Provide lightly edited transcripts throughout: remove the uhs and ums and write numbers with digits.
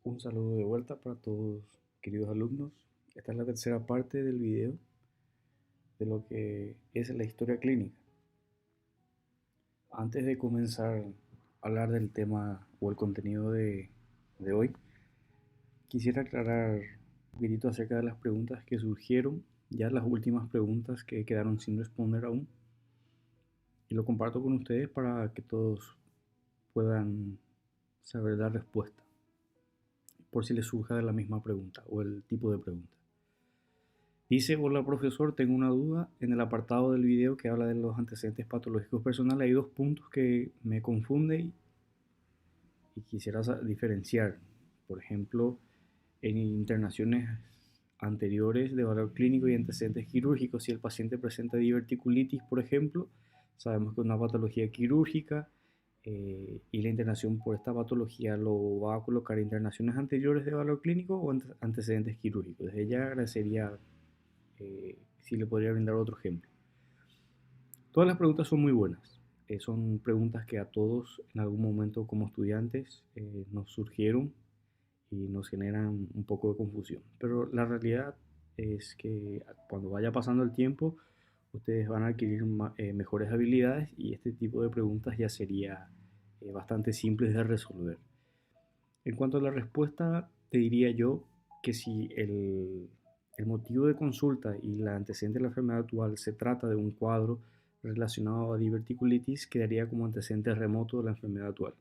Un saludo de vuelta para todos, queridos alumnos. Esta es la tercera parte del video de lo que es la historia clínica. Antes de comenzar a hablar del tema o el contenido de hoy, quisiera aclarar un poquitito acerca de las preguntas que surgieron, ya las últimas preguntas que quedaron sin responder aún, y lo comparto con ustedes para que todos puedan saber la respuesta, por si les surja de la misma pregunta o el tipo de pregunta. Dice, hola profesor, tengo una duda. En el apartado del video que habla de los antecedentes patológicos personales hay dos puntos que me confunden y quisiera diferenciar. Por ejemplo, en internaciones anteriores de valor clínico y antecedentes quirúrgicos, si el paciente presenta diverticulitis, por ejemplo, sabemos que es una patología quirúrgica y la internación por esta patología lo va a colocar en internaciones anteriores de valor clínico o antecedentes quirúrgicos. Desde ya agradecería si le podría brindar otro ejemplo. Todas las preguntas son muy buenas. Son preguntas que a todos en algún momento como estudiantes nos surgieron y nos generan un poco de confusión. Pero la realidad es que cuando vaya pasando el tiempo, ustedes van a adquirir mejores habilidades y este tipo de preguntas ya sería bastante simples de resolver. En cuanto a la respuesta, te diría yo que si el motivo de consulta y la antecedente de la enfermedad actual se trata de un cuadro relacionado a diverticulitis, quedaría como antecedente remoto de la enfermedad actual.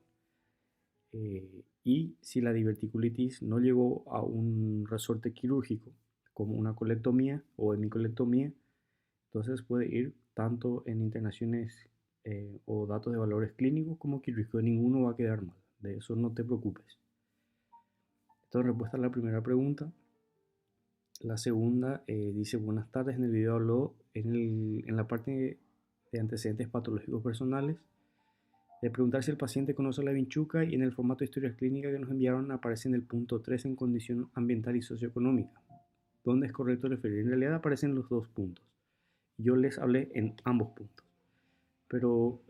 Y si la diverticulitis no llegó a un resorte quirúrgico, como una colectomía o hemicolectomía, entonces puede ir tanto en internaciones o datos de valores clínicos como quirúrgicos. Ninguno va a quedar mal. De eso no te preocupes. Esto es respuesta a la primera pregunta. La segunda dice, buenas tardes, en el video habló en la parte de antecedentes patológicos personales, de preguntar si el paciente conoce la vinchuca y en el formato de historias clínicas que nos enviaron aparece en el punto 3 en condición ambiental y socioeconómica. ¿Dónde es correcto referir? En realidad aparecen los dos puntos. Yo les hablé en ambos puntos. Pero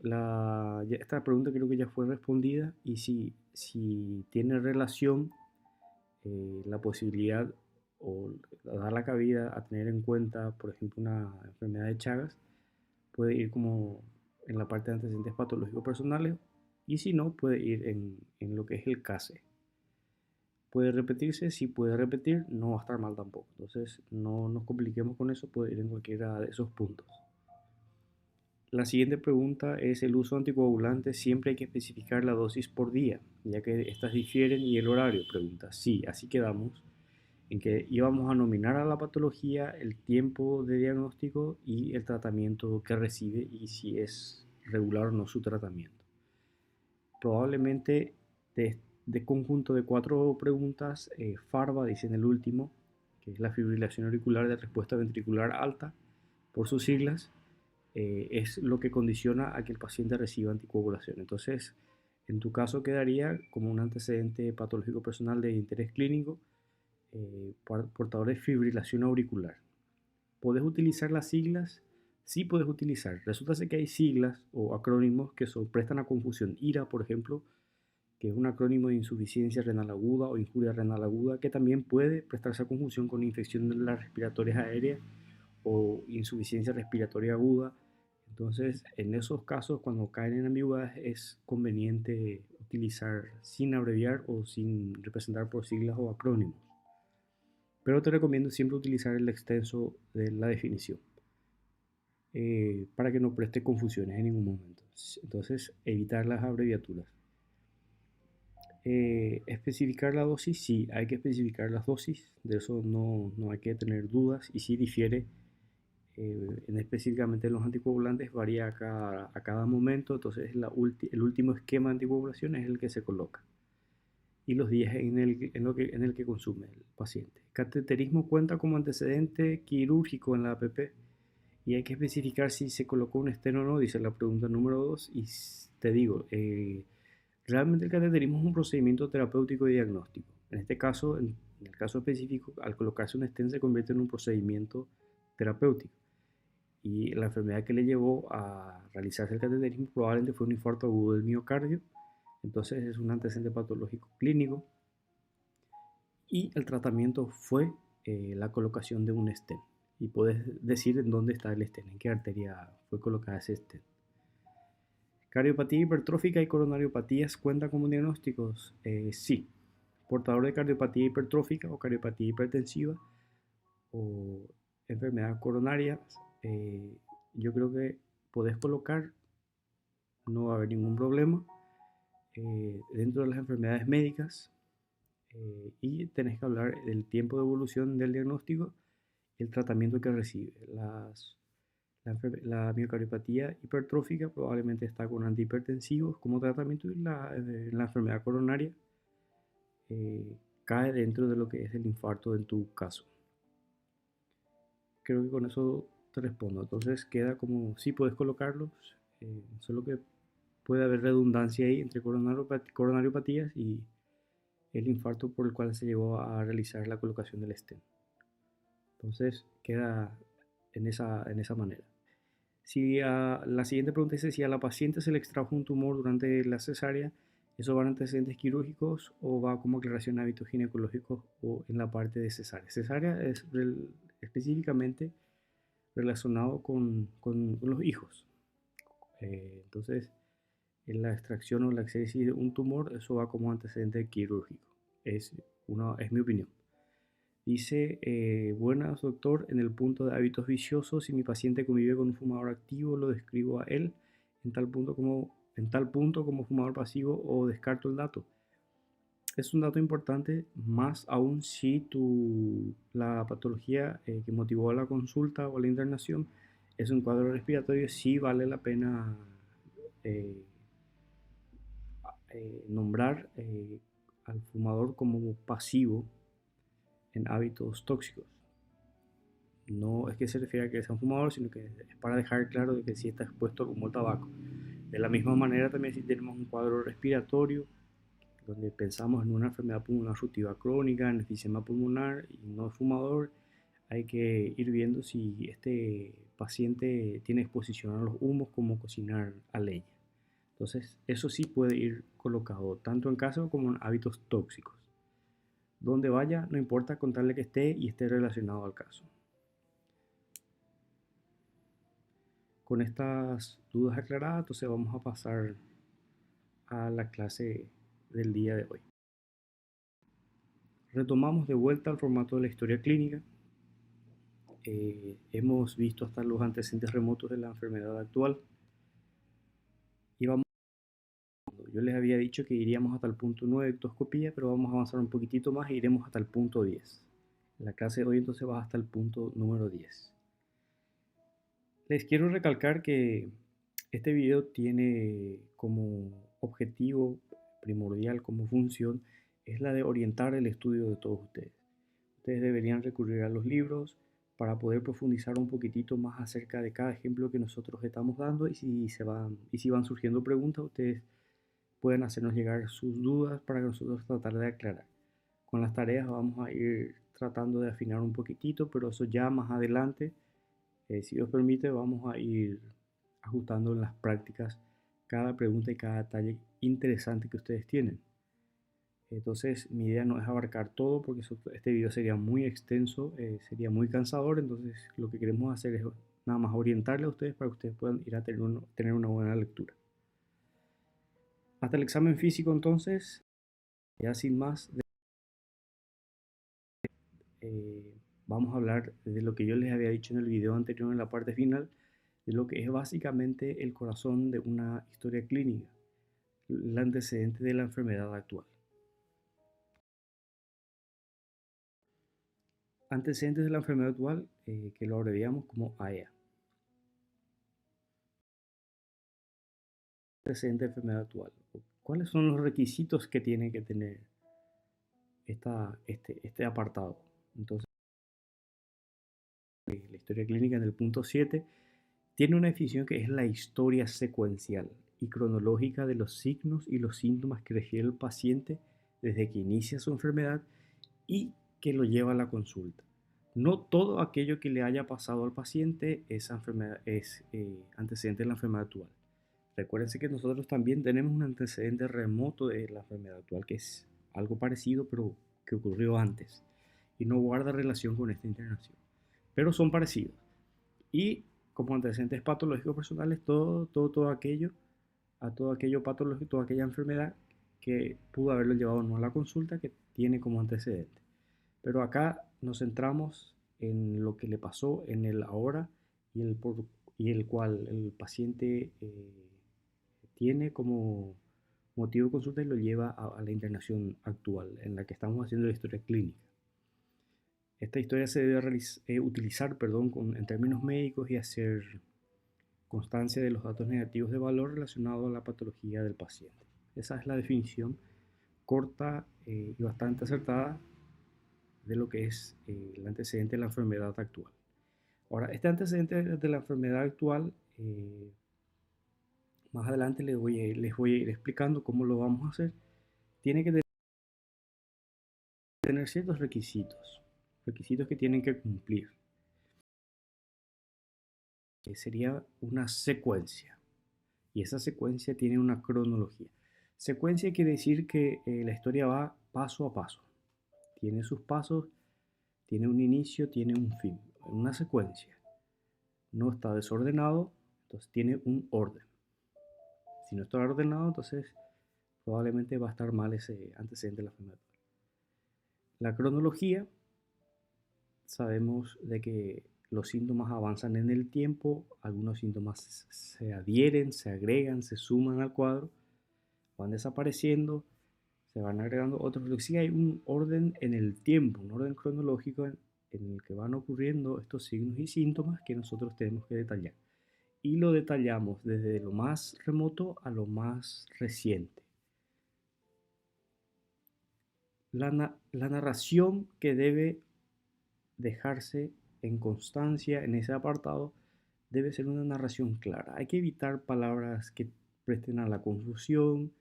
esta pregunta creo que ya fue respondida y si tiene relación la posibilidad o dar la cabida a tener en cuenta, por ejemplo, una enfermedad de Chagas, puede ir como en la parte de antecedentes patológicos personales y si no, puede ir en lo que es el CASE. Puede repetirse, si puede repetir, no va a estar mal tampoco. Entonces, no nos compliquemos con eso, puede ir en cualquiera de esos puntos. La siguiente pregunta es, ¿el uso anticoagulante siempre hay que especificar la dosis por día, ya que estas difieren y el horario? Pregunta, sí, así quedamos en que íbamos a nominar a la patología, el tiempo de diagnóstico y el tratamiento que recibe y si es regular o no su tratamiento. Probablemente de conjunto de cuatro preguntas, FARVA dice en el último, que es la fibrilación auricular de respuesta ventricular alta, por sus siglas, es lo que condiciona a que el paciente reciba anticoagulación. Entonces, en tu caso quedaría como un antecedente patológico personal de interés clínico, portador de fibrilación auricular. ¿Puedes utilizar las siglas? Sí puedes utilizar. Resulta que hay siglas o acrónimos que prestan a confusión. IRA, por ejemplo, que es un acrónimo de insuficiencia renal aguda o injuria renal aguda, que también puede prestarse a confusión con infección de las respiratorias aéreas o insuficiencia respiratoria aguda. Entonces, en esos casos, cuando caen en ambigüedad, es conveniente utilizar sin abreviar o sin representar por siglas o acrónimos. Pero te recomiendo siempre utilizar el extenso de la definición para que no preste confusiones en ningún momento. Entonces, evitar las abreviaturas. Especificar la dosis, sí, hay que especificar las dosis, de eso no hay que tener dudas y si difiere en específicamente en los anticoagulantes varía a cada momento, entonces el último esquema de anticoagulación es el que se coloca y los días en el que consume el paciente. Cateterismo cuenta como antecedente quirúrgico en la APP y hay que especificar si se colocó un esteno o no, dice la pregunta número 2 y te digo, realmente el cateterismo es un procedimiento terapéutico y diagnóstico. En este caso, en el caso específico, al colocarse un stent se convierte en un procedimiento terapéutico y la enfermedad que le llevó a realizarse el cateterismo probablemente fue un infarto agudo del miocardio, entonces es un antecedente patológico clínico. y el tratamiento fue la colocación de un stent. Y puedes decir en dónde está el stent, en qué arteria fue colocada ese stent. Cardiopatía hipertrófica y coronariopatías cuentan como diagnósticos. Sí. Portador de cardiopatía hipertrófica o cardiopatía hipertensiva o enfermedades coronarias, yo creo que podés colocar, no va a haber ningún problema dentro de las enfermedades médicas, y tenés que hablar del tiempo de evolución del diagnóstico y el tratamiento que recibe. La miocardiopatía hipertrófica probablemente está con antihipertensivos como tratamiento y la enfermedad coronaria cae dentro de lo que es el infarto en tu caso. Creo que con eso te respondo. Entonces queda como, sí puedes colocarlos, solo que puede haber redundancia ahí entre coronariopatías y el infarto por el cual se llevó a realizar la colocación del stent. Entonces queda en esa manera. Si la siguiente pregunta es si a la paciente se le extrajo un tumor durante la cesárea, ¿eso va en antecedentes quirúrgicos o va como aclaración de hábitos ginecológicos o en la parte de cesárea? Cesárea es específicamente relacionado con los hijos. Entonces, en la extracción o la exégesis de un tumor, eso va como antecedente quirúrgico. Es mi opinión. Dice, buenas doctor, en el punto de hábitos viciosos, si mi paciente convive con un fumador activo, lo describo a él en tal punto como fumador pasivo o descarto el dato. Es un dato importante, más aún si la patología que motivó a la consulta o la internación es un cuadro respiratorio, sí vale la pena eh, nombrar al fumador como pasivo en hábitos tóxicos. No es que se refiere a que sea un fumador, sino que es para dejar claro de que sí está expuesto como el tabaco. De la misma manera también si tenemos un cuadro respiratorio, donde pensamos en una enfermedad pulmonar obstructiva crónica, en enfisema pulmonar y no es fumador, hay que ir viendo si este paciente tiene exposición a los humos como cocinar a leña. Entonces, eso sí puede ir colocado tanto en casa como en hábitos tóxicos. Donde vaya, no importa contarle que esté y esté relacionado al caso. Con estas dudas aclaradas, entonces vamos a pasar a la clase del día de hoy. Retomamos de vuelta al formato de la historia clínica. Hemos visto hasta los antecedentes remotos de la enfermedad actual y yo les había dicho que iríamos hasta el punto 9 de ectoscopía, pero vamos a avanzar un poquitito más e iremos hasta el punto 10. La clase de hoy entonces va hasta el punto número 10. Les quiero recalcar que este video tiene como objetivo primordial, como función, es la de orientar el estudio de todos ustedes. Ustedes deberían recurrir a los libros para poder profundizar un poquitito más acerca de cada ejemplo que nosotros estamos dando y si van surgiendo preguntas, ustedes pueden hacernos llegar sus dudas para que nosotros tratar de aclarar. Con las tareas vamos a ir tratando de afinar un poquitito, pero eso ya más adelante, si Dios permite, vamos a ir ajustando en las prácticas cada pregunta y cada detalle interesante que ustedes tienen. Entonces mi idea no es abarcar todo porque este video sería muy extenso, sería muy cansador, entonces lo que queremos hacer es nada más orientarle a ustedes para que ustedes puedan ir a tener una buena lectura. Hasta el examen físico entonces, ya sin más, eh, vamos a hablar de lo que yo les había dicho en el video anterior en la parte final, de lo que es básicamente el corazón de una historia clínica, el antecedente de la enfermedad actual. Antecedentes de la enfermedad actual, que lo abreviamos como AEA. Antecedente de enfermedad actual. ¿Cuáles son los requisitos que tiene que tener este apartado? Entonces, la historia clínica en el punto 7 tiene una definición que es la historia secuencial y cronológica de los signos y los síntomas que refiere el paciente desde que inicia su enfermedad y que lo lleva a la consulta. No todo aquello que le haya pasado al paciente es antecedente de la enfermedad actual. Recuérdense que nosotros también tenemos un antecedente remoto de la enfermedad actual, que es algo parecido, pero que ocurrió antes y no guarda relación con esta internación, pero son parecidos. Y como antecedentes patológicos personales, todo aquello patológico, toda aquella enfermedad que pudo haberlo llevado no a la consulta, que tiene como antecedente. Pero acá nos centramos en lo que le pasó en el ahora y el cual el paciente tiene como motivo de consulta y lo lleva a la internación actual en la que estamos haciendo la historia clínica. Esta historia se debe utilizar en términos médicos y hacer constancia de los datos negativos de valor relacionados a la patología del paciente. Esa es la definición corta y bastante acertada de lo que es el antecedente de la enfermedad actual. Ahora, este antecedente de la enfermedad actual, más adelante les voy a ir explicando cómo lo vamos a hacer. Tiene que tener ciertos requisitos que tienen que cumplir. Sería una secuencia, y esa secuencia tiene una cronología. Secuencia quiere decir que la historia va paso a paso. Tiene sus pasos, tiene un inicio, tiene un fin. Una secuencia. No está desordenado, entonces tiene un orden. Si no está ordenado, entonces probablemente va a estar mal ese antecedente de la enfermedad. La cronología, sabemos de que los síntomas avanzan en el tiempo, algunos síntomas se adhieren, se agregan, se suman al cuadro, van desapareciendo, se van agregando otros, pero sí hay un orden en el tiempo, un orden cronológico en el que van ocurriendo estos signos y síntomas que nosotros tenemos que detallar. Y lo detallamos desde lo más remoto a lo más reciente. La narración que debe dejarse en constancia en ese apartado debe ser una narración clara. Hay que evitar palabras que presten a la confusión,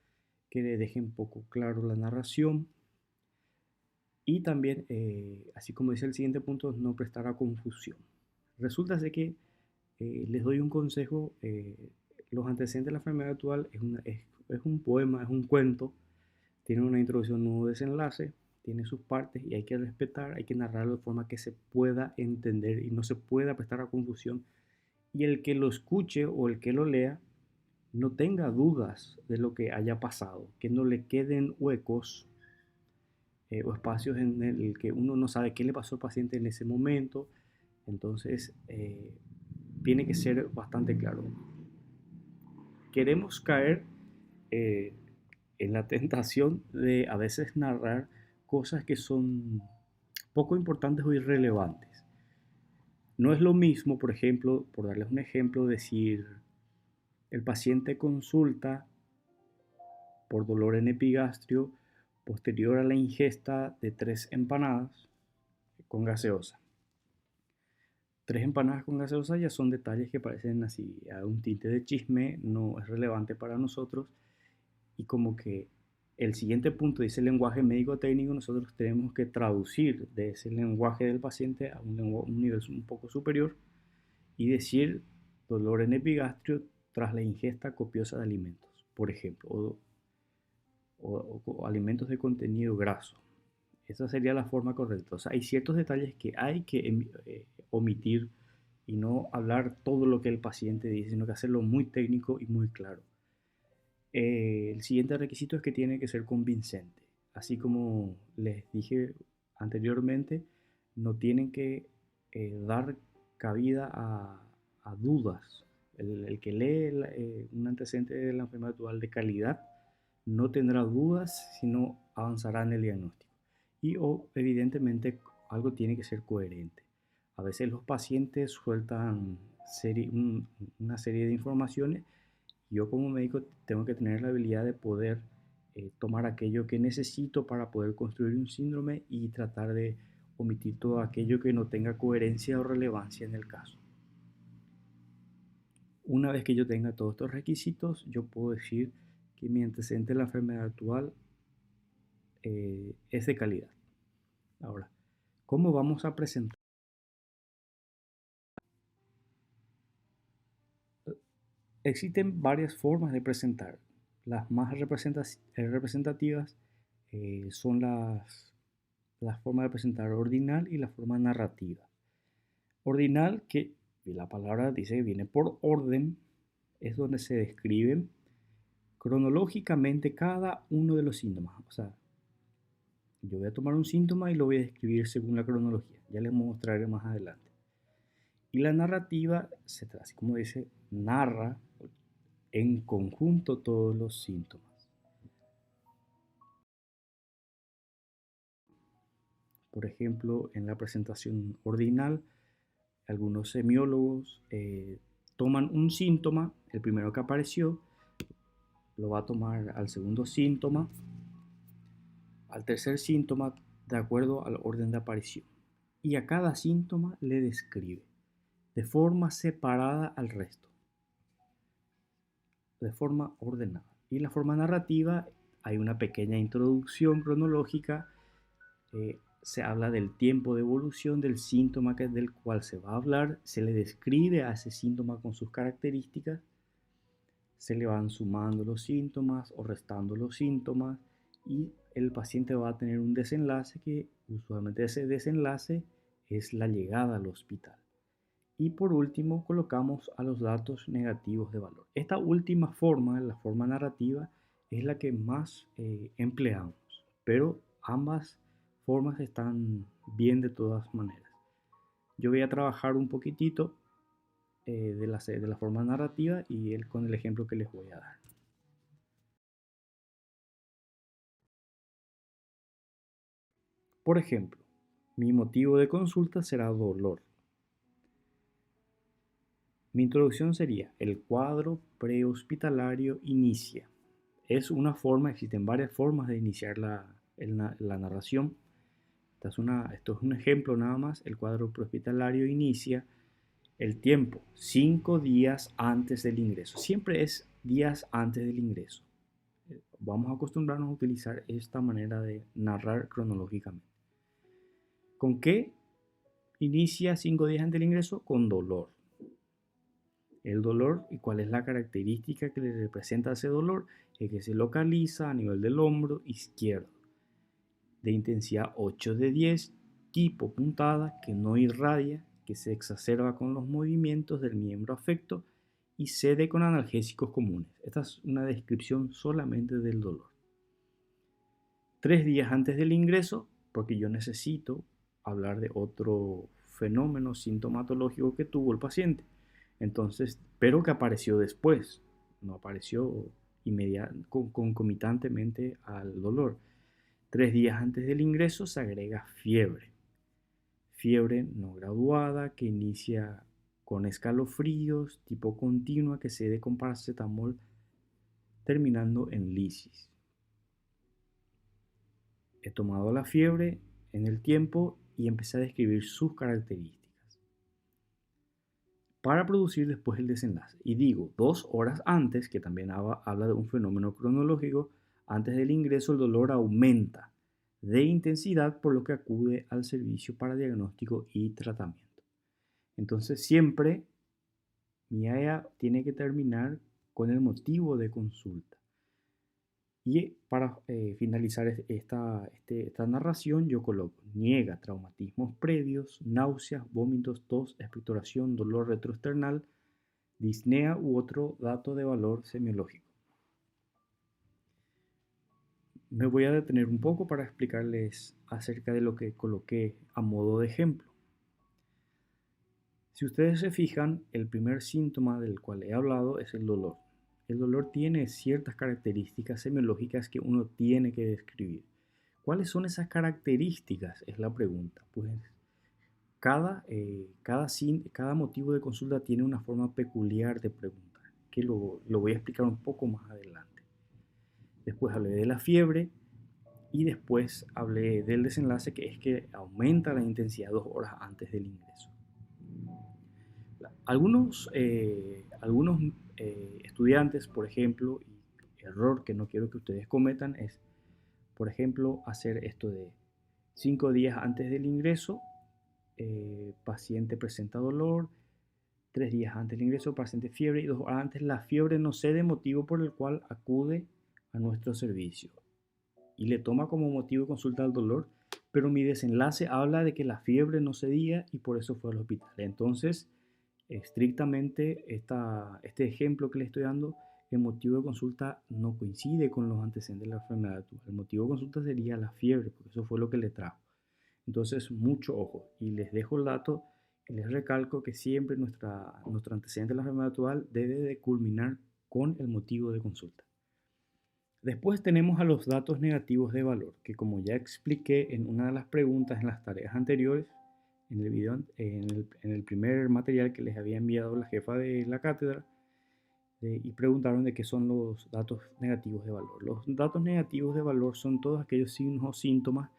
que le dejen poco claro la narración. Y también, así como dice el siguiente punto, no prestar a confusión. Resulta de que les doy un consejo. Los antecedentes de la enfermedad actual es un poema, es un cuento, tiene una introducción, nudo, desenlace, tiene sus partes y hay que respetar, hay que narrarlo de forma que se pueda entender y no se pueda prestar a confusión. Y el que lo escuche o el que lo lea no tenga dudas de lo que haya pasado, que no le queden huecos o espacios en el que uno no sabe qué le pasó al paciente en ese momento. Entonces, tiene que ser bastante claro. Queremos caer eh, en la tentación de a veces narrar cosas que son poco importantes o irrelevantes. No es lo mismo, por ejemplo, por darles un ejemplo, decir el paciente consulta por dolor en epigastrio posterior a la ingesta de 3 empanadas con gaseosa. 3 empanadas con gaseosa ya son detalles que parecen así a un tinte de chisme, no es relevante para nosotros y como que el siguiente punto dice lenguaje médico técnico, nosotros tenemos que traducir de ese lenguaje del paciente a un nivel un poco superior y decir dolor en epigastrio tras la ingesta copiosa de alimentos, por ejemplo, o alimentos de contenido graso. Esa sería la forma correcta. O sea, hay ciertos detalles que hay que omitir y no hablar todo lo que el paciente dice, sino que hacerlo muy técnico y muy claro. El siguiente requisito es que tiene que ser convincente. Así como les dije anteriormente, no tienen que dar cabida a dudas. El que lee un antecedente de la enfermedad actual de calidad no tendrá dudas, sino avanzará en el diagnóstico. Y evidentemente algo tiene que ser coherente. A veces los pacientes sueltan una serie de informaciones. Yo como médico tengo que tener la habilidad de poder tomar aquello que necesito para poder construir un síndrome y tratar de omitir todo aquello que no tenga coherencia o relevancia en el caso. Una vez que yo tenga todos estos requisitos, yo puedo decir que mi antecedente de la enfermedad actual es de calidad. Ahora, ¿cómo vamos a presentar? Existen varias formas de presentar. Las más representativas son las la forma de presentar ordinal y la forma narrativa. Ordinal, que la palabra dice que viene por orden, es donde se describen cronológicamente cada uno de los síntomas. O sea, yo voy a tomar un síntoma y lo voy a describir según la cronología. Ya les mostraré más adelante. Y la narrativa, así como dice, narra en conjunto todos los síntomas. Por ejemplo, en la presentación ordinal, algunos semiólogos toman un síntoma, el primero que apareció, lo va a tomar al segundo síntoma, al tercer síntoma, de acuerdo al orden de aparición. Y a cada síntoma le describe de forma separada al resto, de forma ordenada. Y en la forma narrativa hay una pequeña introducción cronológica, se habla del tiempo de evolución del síntoma del cual se va a hablar, se le describe a ese síntoma con sus características, se le van sumando los síntomas o restando los síntomas y el paciente va a tener un desenlace que usualmente ese desenlace es la llegada al hospital. Y por último colocamos a los datos negativos de valor. Esta última forma, la forma narrativa, es la que más empleamos, pero ambas formas están bien de todas maneras. Yo voy a trabajar un poquitito de la forma narrativa y con el ejemplo que les voy a dar. Por ejemplo, mi motivo de consulta será dolor. Mi introducción sería: el cuadro prehospitalario inicia. Es una forma, existen varias formas de iniciar la narración. Esto es un ejemplo nada más. El cuadro prehospitalario inicia. El tiempo, 5 días antes del ingreso. Siempre es días antes del ingreso. Vamos a acostumbrarnos a utilizar esta manera de narrar cronológicamente. ¿Con qué inicia 5 días antes del ingreso? Con dolor. El dolor, y cuál es la característica que le representa ese dolor, es que se localiza a nivel del hombro izquierdo, de intensidad 8 de 10, tipo puntada, que no irradia, que se exacerba con los movimientos del miembro afecto y cede con analgésicos comunes. Esta es una descripción solamente del dolor. 3 días antes del ingreso, porque yo necesito hablar de otro fenómeno sintomatológico que tuvo el paciente. Entonces, pero que apareció después, no apareció concomitantemente al dolor. 3 días antes del ingreso se agrega fiebre. Fiebre no graduada que inicia con escalofríos, tipo continua, que cede con paracetamol, terminando en lisis. He tomado la fiebre en el tiempo y empecé a describir sus características para producir después el desenlace. Y digo, 2 horas antes, que también habla de un fenómeno cronológico, antes del ingreso el dolor aumenta de intensidad, por lo que acude al servicio para diagnóstico y tratamiento. Entonces siempre mi AEA tiene que terminar con el motivo de consulta. Y para finalizar esta narración, yo coloco: niega traumatismos previos, náuseas, vómitos, tos, expectoración, dolor retroesternal, disnea u otro dato de valor semiológico. Me voy a detener un poco para explicarles acerca de lo que coloqué a modo de ejemplo. Si ustedes se fijan, el primer síntoma del cual he hablado es el dolor. El dolor tiene ciertas características semiológicas que uno tiene que describir. ¿Cuáles son esas características? Es la pregunta. Pues cada motivo de consulta tiene una forma peculiar de preguntar, que lo voy a explicar un poco más adelante. Después hablé de la fiebre y después hablé del desenlace, que es que aumenta la intensidad 2 horas antes del ingreso. Algunos estudiantes, por ejemplo, y error que no quiero que ustedes cometan es, por ejemplo, hacer esto de 5 días antes del ingreso, paciente presenta dolor, 3 días antes del ingreso, paciente fiebre, y 2 horas antes la fiebre no cede, motivo por el cual acude a nuestro servicio. Y le toma como motivo de consulta el dolor, pero mi desenlace habla de que la fiebre no cedía y por eso fue al hospital. Entonces, estrictamente, este ejemplo que le estoy dando, el motivo de consulta no coincide con los antecedentes de la enfermedad actual. El motivo de consulta sería la fiebre, porque eso fue lo que le trajo. Entonces, mucho ojo. Y les dejo el dato y les recalco que siempre nuestro antecedente de la enfermedad actual debe de culminar con el motivo de consulta. Después tenemos a los datos negativos de valor, que como ya expliqué en una de las preguntas en las tareas anteriores, en el video, en el primer material que les había enviado la jefa de la cátedra, y preguntaron de qué son los datos negativos de valor. Los datos negativos de valor son todos aquellos signos o síntomas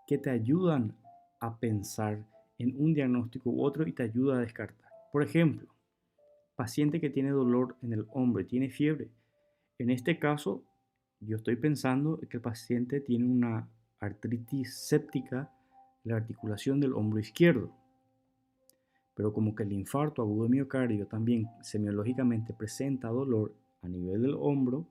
que te ayudan a pensar en un diagnóstico u otro y te ayuda a descartar. Por ejemplo, paciente que tiene dolor en el hombro y tiene fiebre. En este caso, yo estoy pensando que el paciente tiene una artritis séptica en la articulación del hombro izquierdo. Pero como que el infarto agudo de miocardio también semiológicamente presenta dolor a nivel del hombro,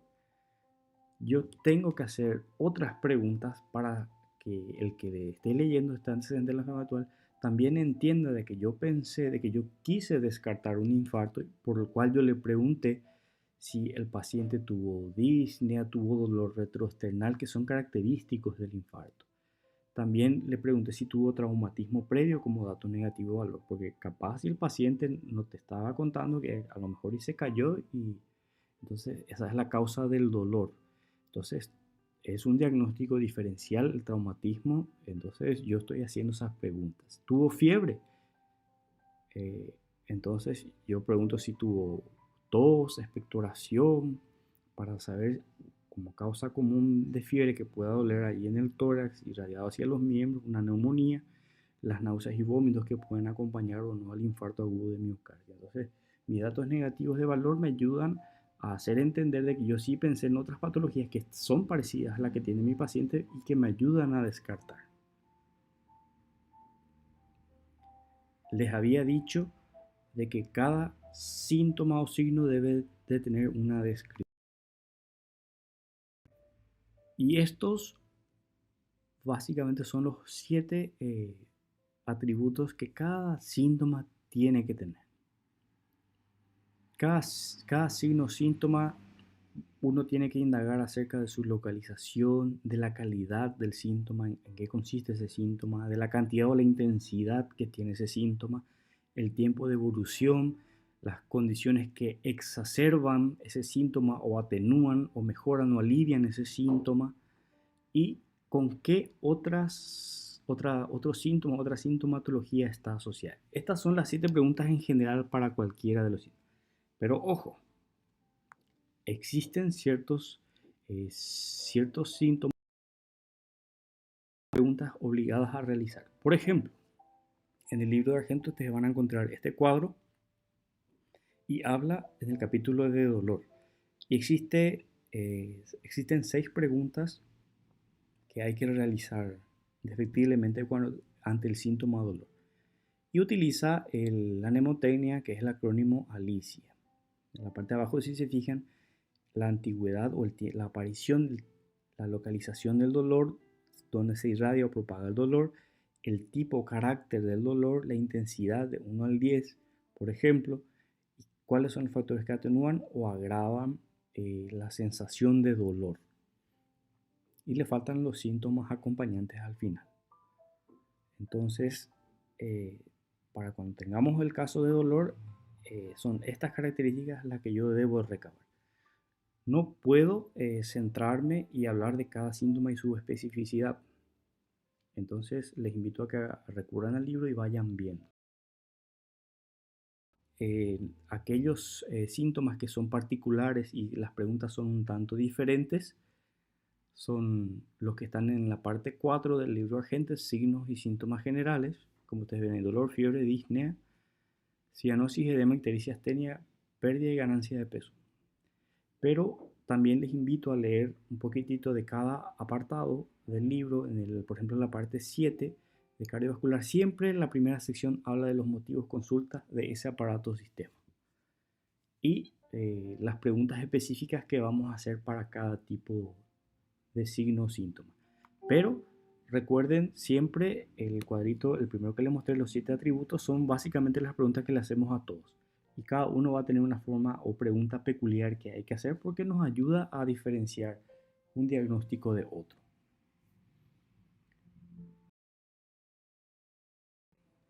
yo tengo que hacer otras preguntas para que el que le esté leyendo este antecedente de la enfermedad actual también entienda de que yo pensé, de que yo quise descartar un infarto, por el cual yo le pregunté si el paciente tuvo disnea, tuvo dolor retroesternal, que son característicos del infarto. También le pregunté si tuvo traumatismo previo como dato negativo de valor, porque capaz si el paciente no te estaba contando que a lo mejor y se cayó y entonces esa es la causa del dolor. Entonces es un diagnóstico diferencial el traumatismo, entonces yo estoy haciendo esas preguntas. ¿Tuvo fiebre? Eh, entonces yo pregunto si tuvo tos, expectoración, para saber como causa común de fiebre que pueda doler ahí en el tórax, irradiado hacia los miembros, una neumonía, las náuseas y vómitos que pueden acompañar o no al infarto agudo de miocardio. Entonces, mis datos negativos de valor me ayudan a hacer entender de que yo sí pensé en otras patologías que son parecidas a la que tiene mi paciente y que me ayudan a descartar. Les había dicho de que cada síntoma o signo debe de tener una descripción. Y estos básicamente son los 7 atributos que cada síntoma tiene que tener. Cada, cada signo o síntoma uno tiene que indagar acerca de su localización, de la calidad del síntoma, en qué consiste ese síntoma, de la cantidad o la intensidad que tiene ese síntoma, el tiempo de evolución, las condiciones que exacerban ese síntoma o atenúan o mejoran o alivian ese síntoma y con qué otro síntoma, otra sintomatología está asociada. Estas son las 7 preguntas en general para cualquiera de los síntomas. Pero ojo, existen ciertos síntomas, preguntas obligadas a realizar. Por ejemplo, en el libro de Argento ustedes van a encontrar este cuadro y habla en el capítulo de dolor. Y existen 6 preguntas que hay que realizar indefectiblemente ante el síntoma de dolor. Y utiliza la mnemotecnia, que es el acrónimo ALICIA. En la parte de abajo, si se fijan, la antigüedad o la aparición, la localización del dolor, donde se irradia o propaga el dolor, el tipo o carácter del dolor, la intensidad de 1 al 10, por ejemplo, y cuáles son los factores que atenúan o agravan la sensación de dolor. Y le faltan los síntomas acompañantes al final. Entonces, para cuando tengamos el caso de dolor, son estas características las que yo debo recabar. No puedo centrarme y hablar de cada síntoma y su especificidad. Entonces, les invito a que recurran al libro y vayan viendo. Aquellos síntomas que son particulares y las preguntas son un tanto diferentes son los que están en la parte 4 del libro Agentes, signos y síntomas generales, como ustedes ven, dolor, fiebre, disnea, cianosis, edema, ictericia, astenia, pérdida y ganancia de peso. Pero también les invito a leer un poquitito de cada apartado del libro, por ejemplo en la parte 7 de cardiovascular, siempre en la primera sección habla de los motivos consultas de ese aparato o sistema. Y las preguntas específicas que vamos a hacer para cada tipo de signo o síntoma. Pero Recuerden siempre el cuadrito, el primero que les mostré, los 7 atributos, son básicamente las preguntas que le hacemos a todos. Y cada uno va a tener una forma o pregunta peculiar que hay que hacer porque nos ayuda a diferenciar un diagnóstico de otro.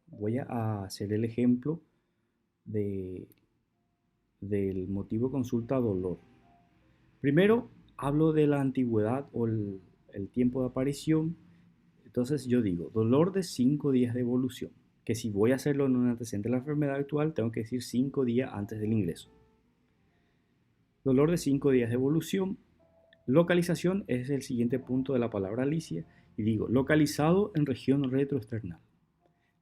Voy a hacer el ejemplo de, del motivo de consulta dolor. Primero, hablo de la antigüedad o el tiempo de aparición. Entonces yo digo, dolor de 5 días de evolución, que si voy a hacerlo en un antecedente de la enfermedad actual, tengo que decir 5 días antes del ingreso. Dolor de 5 días de evolución. Localización es el siguiente punto de la palabra Alicia y digo, localizado en región retroesternal.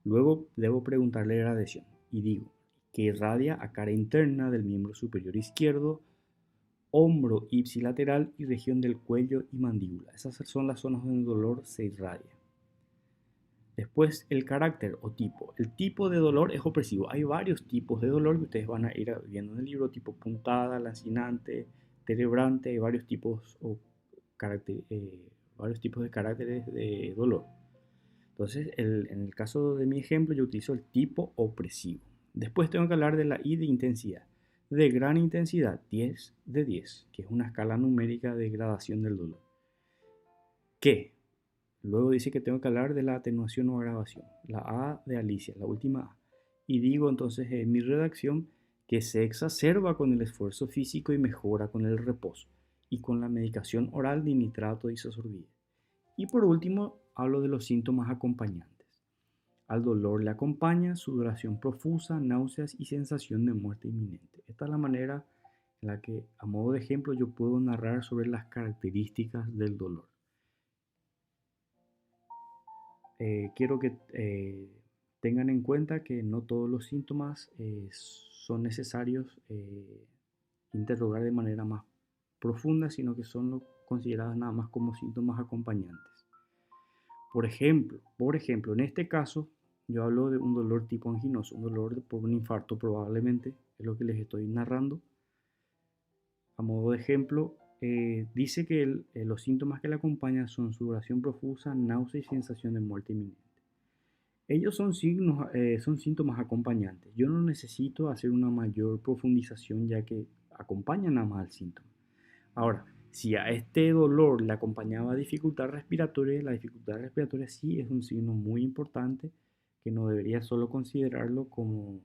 Luego debo preguntarle gradación y digo, que irradia a cara interna del miembro superior izquierdo, hombro ipsilateral y región del cuello y mandíbula. Esas son las zonas donde el dolor se irradia. Después el carácter o tipo. El tipo de dolor es opresivo. Hay varios tipos de dolor que ustedes van a ir viendo en el libro, tipo puntada, lancinante, terebrante, hay varios tipos, varios tipos de caracteres de dolor. Entonces, en el caso de mi ejemplo, yo utilizo el tipo opresivo. Después tengo que hablar de la I de intensidad. De gran intensidad, 10 de 10, que es una escala numérica de gradación del dolor. ¿Qué? Luego dice que tengo que hablar de la atenuación o agravación, la A de Alicia, la última A. Y digo entonces en mi redacción que se exacerba con el esfuerzo físico y mejora con el reposo y con la medicación oral de nitrato de isosorbida. Y por último, hablo de los síntomas acompañantes. Al dolor le acompaña sudoración profusa, náuseas y sensación de muerte inminente. Esta es la manera en la que, a modo de ejemplo, yo puedo narrar sobre las características del dolor. Quiero que tengan en cuenta que no todos los síntomas son necesarios interrogar de manera más profunda, sino que son consideradas nada más como síntomas acompañantes. Por ejemplo, en este caso, yo hablo de un dolor tipo anginoso, un dolor por un infarto probablemente, es lo que les estoy narrando. A modo de ejemplo, dice que los síntomas que le acompañan son sudoración profusa, náusea y sensación de muerte inminente. Ellos son síntomas acompañantes. Yo no necesito hacer una mayor profundización ya que acompañan nada más al síntoma. Ahora, si a este dolor le acompañaba dificultad respiratoria, la dificultad respiratoria sí es un signo muy importante que no debería solo considerarlo como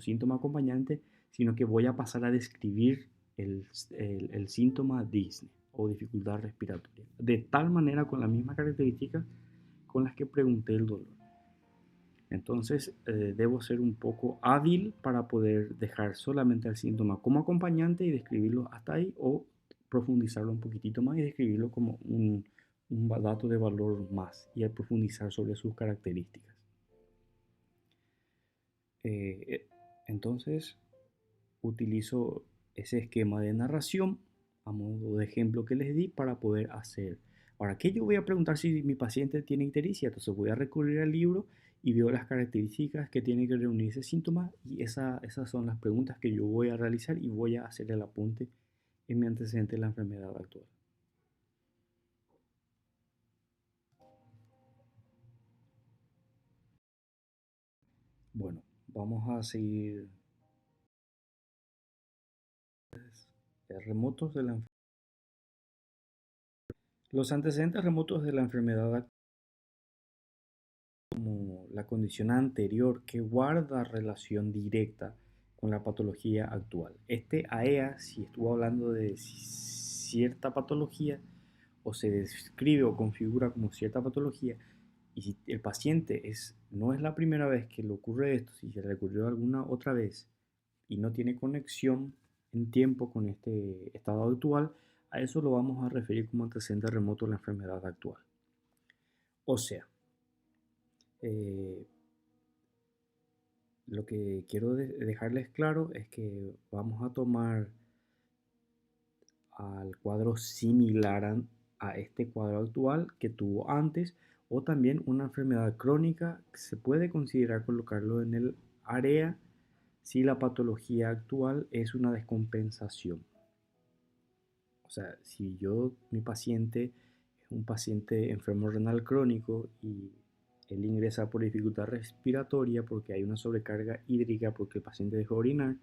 síntoma acompañante, sino que voy a pasar a describir el síntoma Disney o dificultad respiratoria. De tal manera, con la misma característica con las que pregunté el dolor. Entonces, debo ser un poco hábil para poder dejar solamente el síntoma como acompañante y describirlo hasta ahí o profundizarlo un poquitito más y describirlo como un dato de valor más y profundizar sobre sus características. Entonces, utilizo ese esquema de narración a modo de ejemplo que les di para poder hacer. Ahora, ¿qué yo voy a preguntar si mi paciente tiene ictericia? Entonces voy a recurrir al libro y veo las características que tiene que reunir ese síntoma y esas son las preguntas que yo voy a realizar y voy a hacer el apunte en mi antecedente de la enfermedad actual. Bueno, vamos a seguir remotos de la Los antecedentes remotos de la enfermedad actual, como la condición anterior que guarda relación directa con la patología actual. Este AEA, si estuvo hablando de cierta patología o se describe o configura como cierta patología, y si el paciente no es la primera vez que le ocurre esto, si se le ocurrió alguna otra vez y no tiene conexión en tiempo con este estado actual, a eso lo vamos a referir como antecedente remoto de la enfermedad actual. O sea, eh, lo que quiero dejarles claro es que vamos a tomar al cuadro similar a este cuadro actual que tuvo antes o también una enfermedad crónica que se puede considerar colocarlo en el área si la patología actual es una descompensación. O sea, si mi paciente es un paciente enfermo renal crónico y él ingresa por dificultad respiratoria porque hay una sobrecarga hídrica porque el paciente dejó de orinar,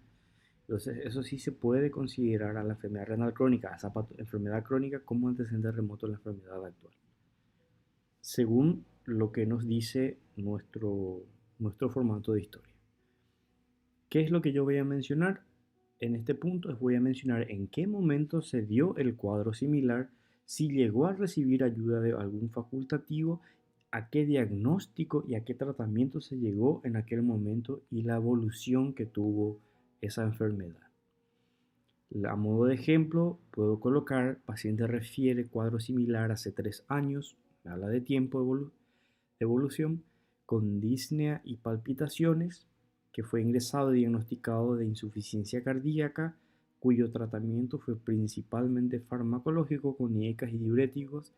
entonces eso sí se puede considerar a la enfermedad renal crónica, a esa enfermedad crónica como antecedente remoto de la enfermedad actual, según lo que nos dice nuestro formato de historia. ¿Qué es lo que yo voy a mencionar? En este punto voy a mencionar en qué momento se dio el cuadro similar, si llegó a recibir ayuda de algún facultativo, a qué diagnóstico y a qué tratamiento se llegó en aquel momento y la evolución que tuvo esa enfermedad. A modo de ejemplo, puedo colocar, paciente refiere cuadro similar hace 3 años, habla de tiempo de evolución, con disnea y palpitaciones, que fue ingresado y diagnosticado de insuficiencia cardíaca, cuyo tratamiento fue principalmente farmacológico con IECAS y diuréticos,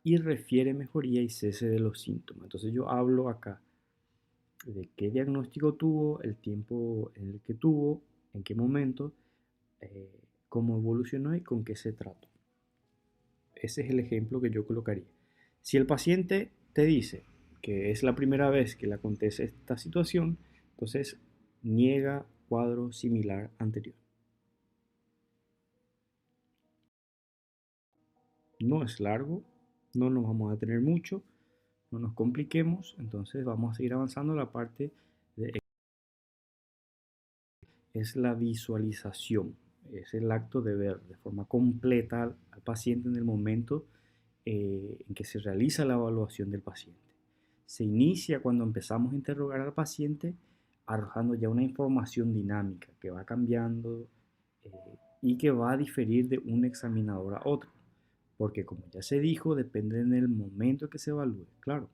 y refiere mejoría y cese de los síntomas. Entonces yo hablo acá de qué diagnóstico tuvo, el tiempo en el que tuvo, en qué momento, eh, cómo evolucionó y con qué se trató. Ese es el ejemplo que yo colocaría. Si el paciente te dice que es la primera vez que le acontece esta situación, entonces niega cuadro similar anterior. No es largo, no nos vamos a tener mucho, no nos compliquemos, entonces vamos a seguir avanzando. La parte de es la visualización, es el acto de ver de forma completa al paciente en el momento en que se realiza la evaluación del paciente. Se inicia cuando empezamos a interrogar al paciente arrojando ya una información dinámica que va cambiando eh, y que va a diferir de un examinador a otro, porque como ya se dijo, depende del momento que se evalúe. Claro,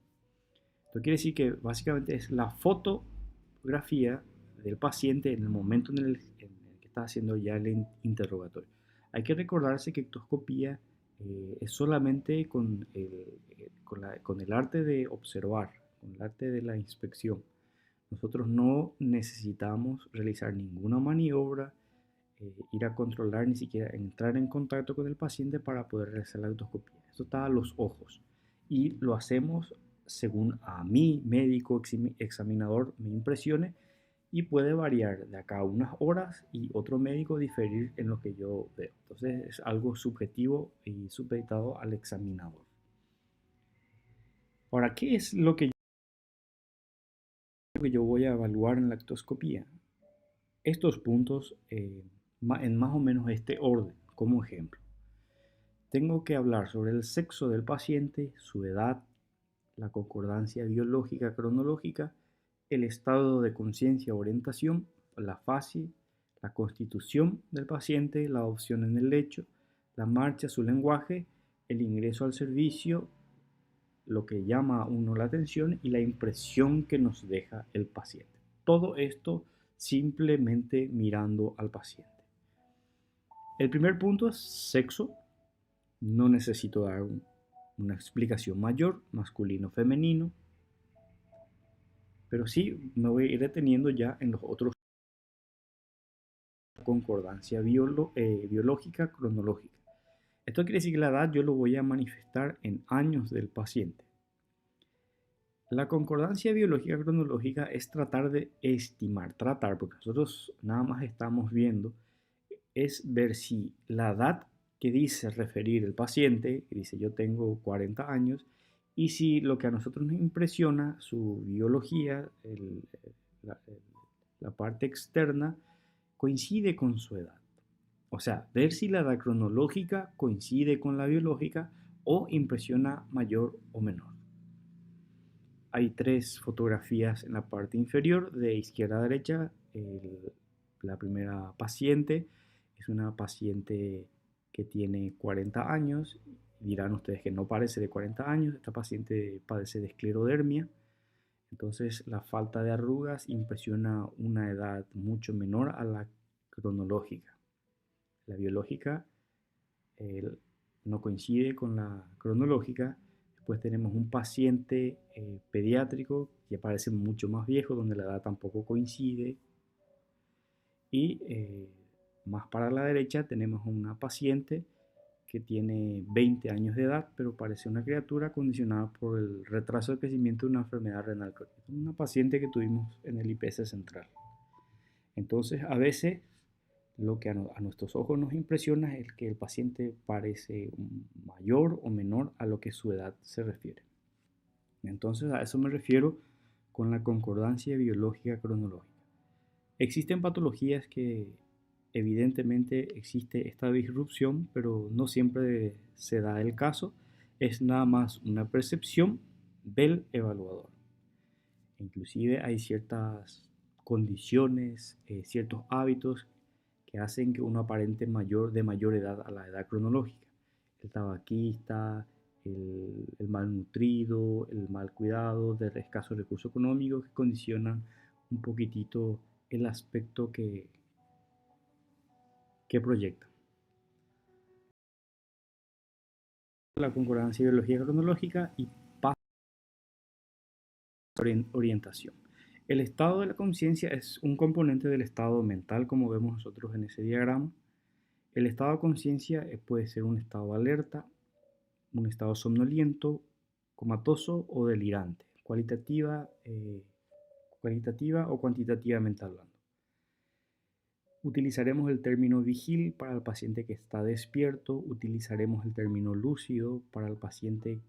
esto quiere decir que básicamente es la fotografía del paciente en el momento en el que está haciendo ya el interrogatorio. Hay que recordarse que ectoscopía es solamente con el arte de observar, con el arte de la inspección. Nosotros no necesitamos realizar ninguna maniobra, ir a controlar, ni siquiera entrar en contacto con el paciente para poder realizar la ectoscopía. Esto está a los ojos y lo hacemos según a mi médico examinador me impresione y puede variar de acá a unas horas y otro médico diferir en lo que yo veo. Entonces es algo subjetivo y supeditado al examinador. Ahora, ¿qué es lo que yo voy a evaluar en la lactoscopía? Estos puntos en más o menos este orden, como ejemplo. Tengo que hablar sobre el sexo del paciente, su edad, la concordancia biológica cronológica, el estado de conciencia o orientación, la fase, la constitución del paciente, la opción en el lecho, la marcha, su lenguaje, el ingreso al servicio, lo que llama a uno la atención y la impresión que nos deja el paciente. Todo esto simplemente mirando al paciente. El primer punto es sexo. No necesito dar una explicación mayor, masculino, femenino, pero sí me voy a ir deteniendo ya en los otros, concordancia biológica cronológica. Esto quiere decir que la edad yo lo voy a manifestar en años del paciente. La concordancia biológica cronológica es tratar de estimar, porque nosotros nada más estamos viendo, es ver si la edad que dice referir el paciente, que dice yo tengo 40 años, y si lo que a nosotros nos impresiona, su biología, la, la parte externa, coincide con su edad. O sea, ver si la edad cronológica coincide con la biológica o impresiona mayor o menor. Hay 3 fotografías en la parte inferior, de izquierda a derecha. La primera paciente es una paciente que tiene 40 años. Dirán ustedes que no parece de 40 años. Esta paciente padece de esclerodermia. Entonces la falta de arrugas impresiona una edad mucho menor a la cronológica. La biológica no coincide con la cronológica. Después tenemos un paciente pediátrico que parece mucho más viejo, donde la edad tampoco coincide. Y más para la derecha tenemos una paciente que tiene 20 años de edad, pero parece una criatura condicionada por el retraso de crecimiento de una enfermedad renal crónica. Una paciente que tuvimos en el IPS central. Entonces, a veces lo que a nuestros ojos nos impresiona es que el paciente parece mayor o menor a lo que su edad se refiere. Entonces, a eso me refiero con la concordancia biológica cronológica. Existen patologías que evidentemente existe esta disrupción, pero no siempre se da el caso. Es nada más una percepción del evaluador. Inclusive hay ciertas condiciones, ciertos hábitos que hacen que uno aparente de mayor edad a la edad cronológica. El tabaquista, el malnutrido, el mal cuidado, de escasos recursos económicos que condicionan un poquitito el aspecto que proyecta. La concordancia biológica cronológica y pasa a la orientación. El estado de la conciencia es un componente del estado mental, como vemos nosotros en ese diagrama. El estado de conciencia puede ser un estado de alerta, un estado somnoliento, comatoso o delirante, cualitativa o cuantitativamente hablando. Utilizaremos el término vigil para el paciente que está despierto, utilizaremos el término lúcido para el paciente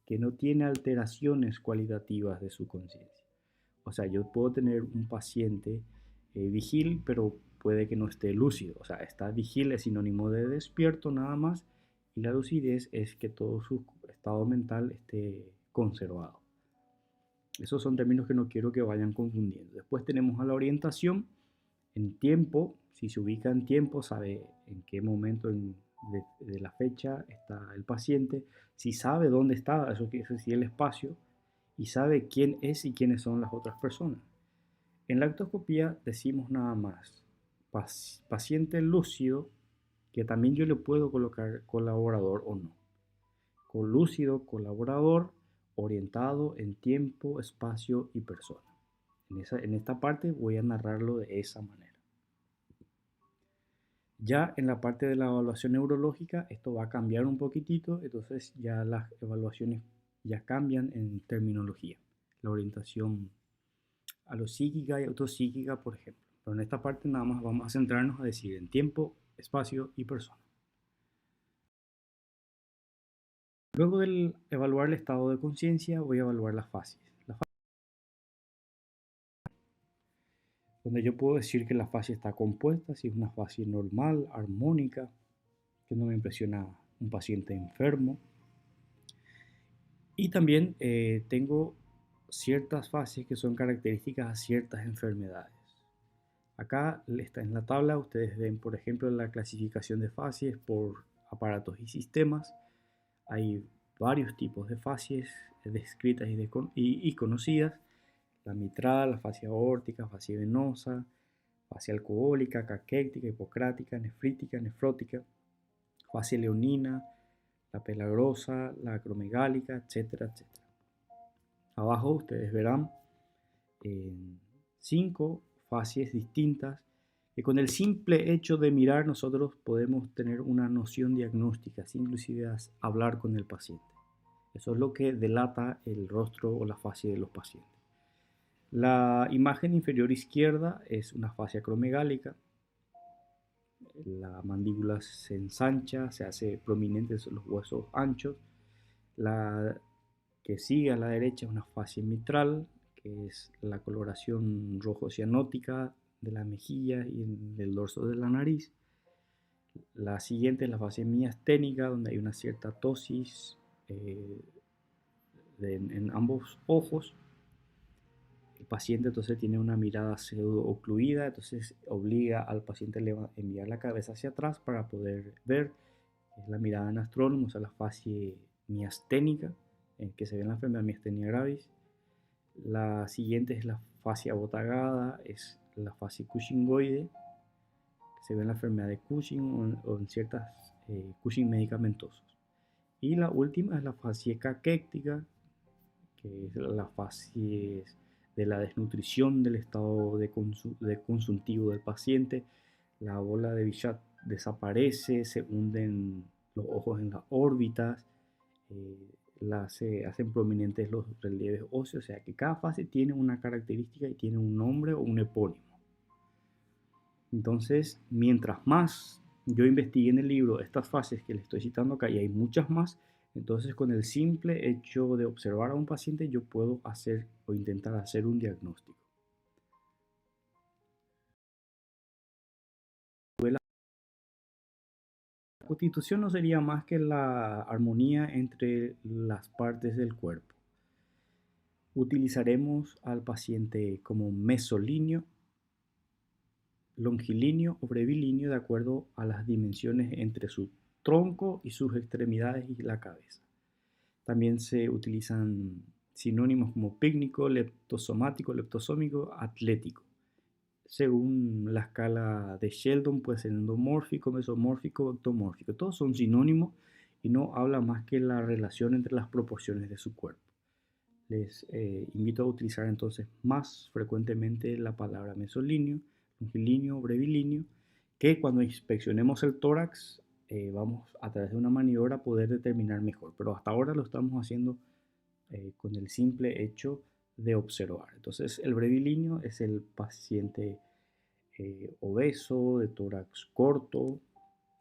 que no tiene alteraciones cualitativas de su conciencia. O sea, yo puedo tener un paciente vigil, pero puede que no esté lúcido. O sea, está vigil es sinónimo de despierto nada más, y la lucidez es que todo su estado mental esté conservado. Esos son términos que no quiero que vayan confundiendo. Después tenemos a la orientación en tiempo. Si se ubica en tiempo, sabe en qué momento de la fecha está el paciente. Si sabe dónde está, eso quiere decir el espacio, y sabe quién es y quiénes son las otras personas. En la actoscopía decimos nada más paciente lúcido, que también yo le puedo colocar colaborador o no. Con lúcido, colaborador, orientado en tiempo, espacio y persona. En esta parte voy a narrarlo de esa manera. Ya en la parte de la evaluación neurológica, esto va a cambiar un poquitito, entonces ya las evaluaciones ya cambian en terminología. La orientación a lo psíquica y autopsíquica, por ejemplo. Pero en esta parte nada más vamos a centrarnos a decir en tiempo, espacio y persona. Luego de evaluar el estado de conciencia, voy a evaluar las fases. Donde yo puedo decir que la fase está compuesta, si es una fase normal, armónica, que no me impresiona un paciente enfermo. Y también tengo ciertas fases que son características a ciertas enfermedades. Acá en la tabla ustedes ven, por ejemplo, la clasificación de fases por aparatos y sistemas. Hay varios tipos de fases descritas y conocidas. La mitral, la fascia aórtica, fascia venosa, fascia alcohólica, caquética, hipocrática, nefrítica, nefrótica, fascia leonina, la pelagrosa, la acromegálica, etcétera, etcétera. Abajo ustedes verán 5 fases distintas que con el simple hecho de mirar nosotros podemos tener una noción diagnóstica, inclusive hablar con el paciente. Eso es lo que delata el rostro o la fascia de los pacientes. La imagen inferior izquierda es una fascia acromegálica. La mandíbula se ensancha, se hace prominentes los huesos anchos. La que sigue a la derecha es una fascia mitral, que es la coloración rojo cianótica de la mejilla y del dorso de la nariz. La siguiente es la fascia miasténica, donde hay una cierta ptosis en ambos ojos. El paciente entonces tiene una mirada pseudo-ocluida, entonces obliga al paciente a enviar la cabeza hacia atrás para poder ver. Es la mirada en astrónomo, o sea, la fascia miasténica, que se ve en la enfermedad de miastenia gravis. La siguiente es la fascia botagada, es la fascia cushingoide, que se ve en la enfermedad de Cushing o en ciertas Cushing medicamentosos. Y la última es la fascia caquética, que es la fascia de la desnutrición del estado de consuntivo del paciente. La bola de Bichat desaparece, se hunden los ojos en las órbitas, hacen prominentes los relieves óseos, o sea que cada fase tiene una característica y tiene un nombre o un epónimo. Entonces, mientras más yo investigué en el libro estas fases que le estoy citando acá, y hay muchas más, entonces con el simple hecho de observar a un paciente yo puedo hacer o intentar hacer un diagnóstico. La constitución no sería más que la armonía entre las partes del cuerpo. Utilizaremos al paciente como mesolíneo, longilíneo o brevilíneo de acuerdo a las dimensiones entre su tronco y sus extremidades y la cabeza. También se utilizan sinónimos como pícnico, leptosomático, leptosómico, atlético. Según la escala de Sheldon, puede ser endomórfico, mesomórfico, ectomórfico. Todos son sinónimos y no habla más que la relación entre las proporciones de su cuerpo. Les invito a utilizar entonces más frecuentemente la palabra mesolíneo, longilíneo, brevilíneo, que cuando inspeccionemos el tórax vamos a través de una maniobra a poder determinar mejor. Pero hasta ahora lo estamos haciendo con el simple hecho de observar. Entonces el brevilíneo es el paciente obeso, de tórax corto,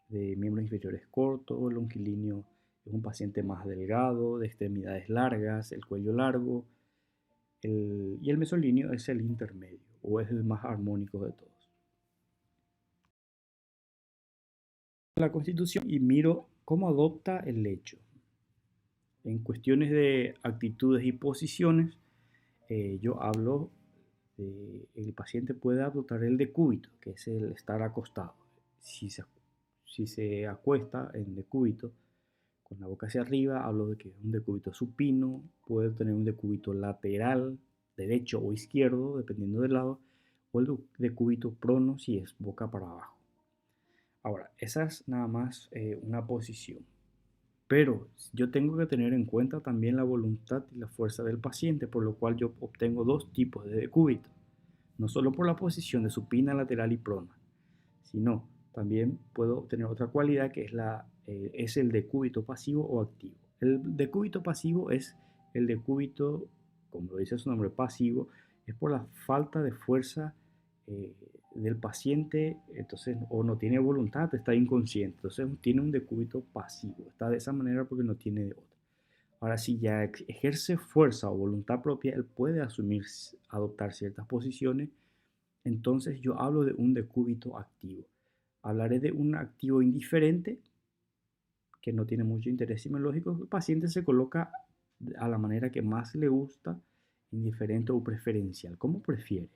de miembros inferiores cortos. Longilíneo es un paciente más delgado, de extremidades largas, el cuello largo. Y el mesolíneo es el intermedio o es el más armónico de todos. La Constitución y miro cómo adopta el lecho. En cuestiones de actitudes y posiciones, yo hablo de el paciente puede adoptar el decúbito, que es el estar acostado. Si se acuesta en decúbito, con la boca hacia arriba, hablo de que es un decúbito supino, puede tener un decúbito lateral, derecho o izquierdo, dependiendo del lado, o el decúbito prono si es boca para abajo. Ahora, esa es nada más una posición. Pero yo tengo que tener en cuenta también la voluntad y la fuerza del paciente, por lo cual yo obtengo dos tipos de decúbito. No solo por la posición de supina, lateral y prona, sino también puedo obtener otra cualidad que es el decúbito pasivo o activo. El decúbito pasivo es el decúbito, como lo dice su nombre, pasivo, es por la falta de fuerza del paciente, entonces, o no tiene voluntad, está inconsciente, entonces tiene un decúbito pasivo, está de esa manera porque no tiene de otra. Ahora, si ya ejerce fuerza o voluntad propia, él puede adoptar ciertas posiciones, entonces yo hablo de un decúbito activo. Hablaré de un activo indiferente que no tiene mucho interés semiológico. El paciente se coloca a la manera que más le gusta, indiferente o preferencial, como prefiere.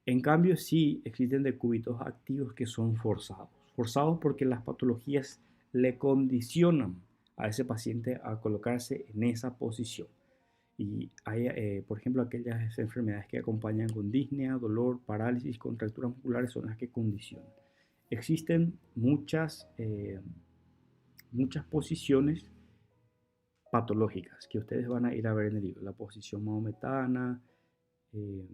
En cambio, sí existen decúbitos activos que son forzados. Forzados porque las patologías le condicionan a ese paciente a colocarse en esa posición. Y hay, por ejemplo, aquellas enfermedades que acompañan con disnea, dolor, parálisis, contracturas musculares son las que condicionan. Existen muchas posiciones patológicas que ustedes van a ir a ver en el libro. La posición maometana, eh,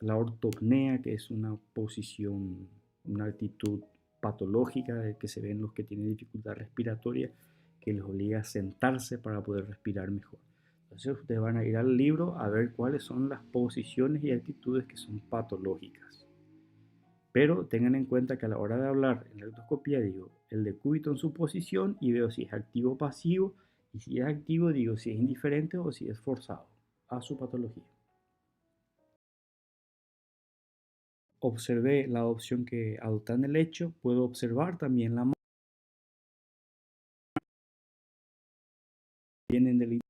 la ortopnea, que es una posición, una actitud patológica que se ve en los que tienen dificultad respiratoria, que les obliga a sentarse para poder respirar mejor. Entonces ustedes van a ir al libro a ver cuáles son las posiciones y actitudes que son patológicas. Pero tengan en cuenta que a la hora de hablar en la endoscopía digo el decúbito en su posición y veo si es activo o pasivo, y si es activo digo si es indiferente o si es forzado a su patología. Observé la opción que adopta en el hecho, puedo observar también la mano, vienen del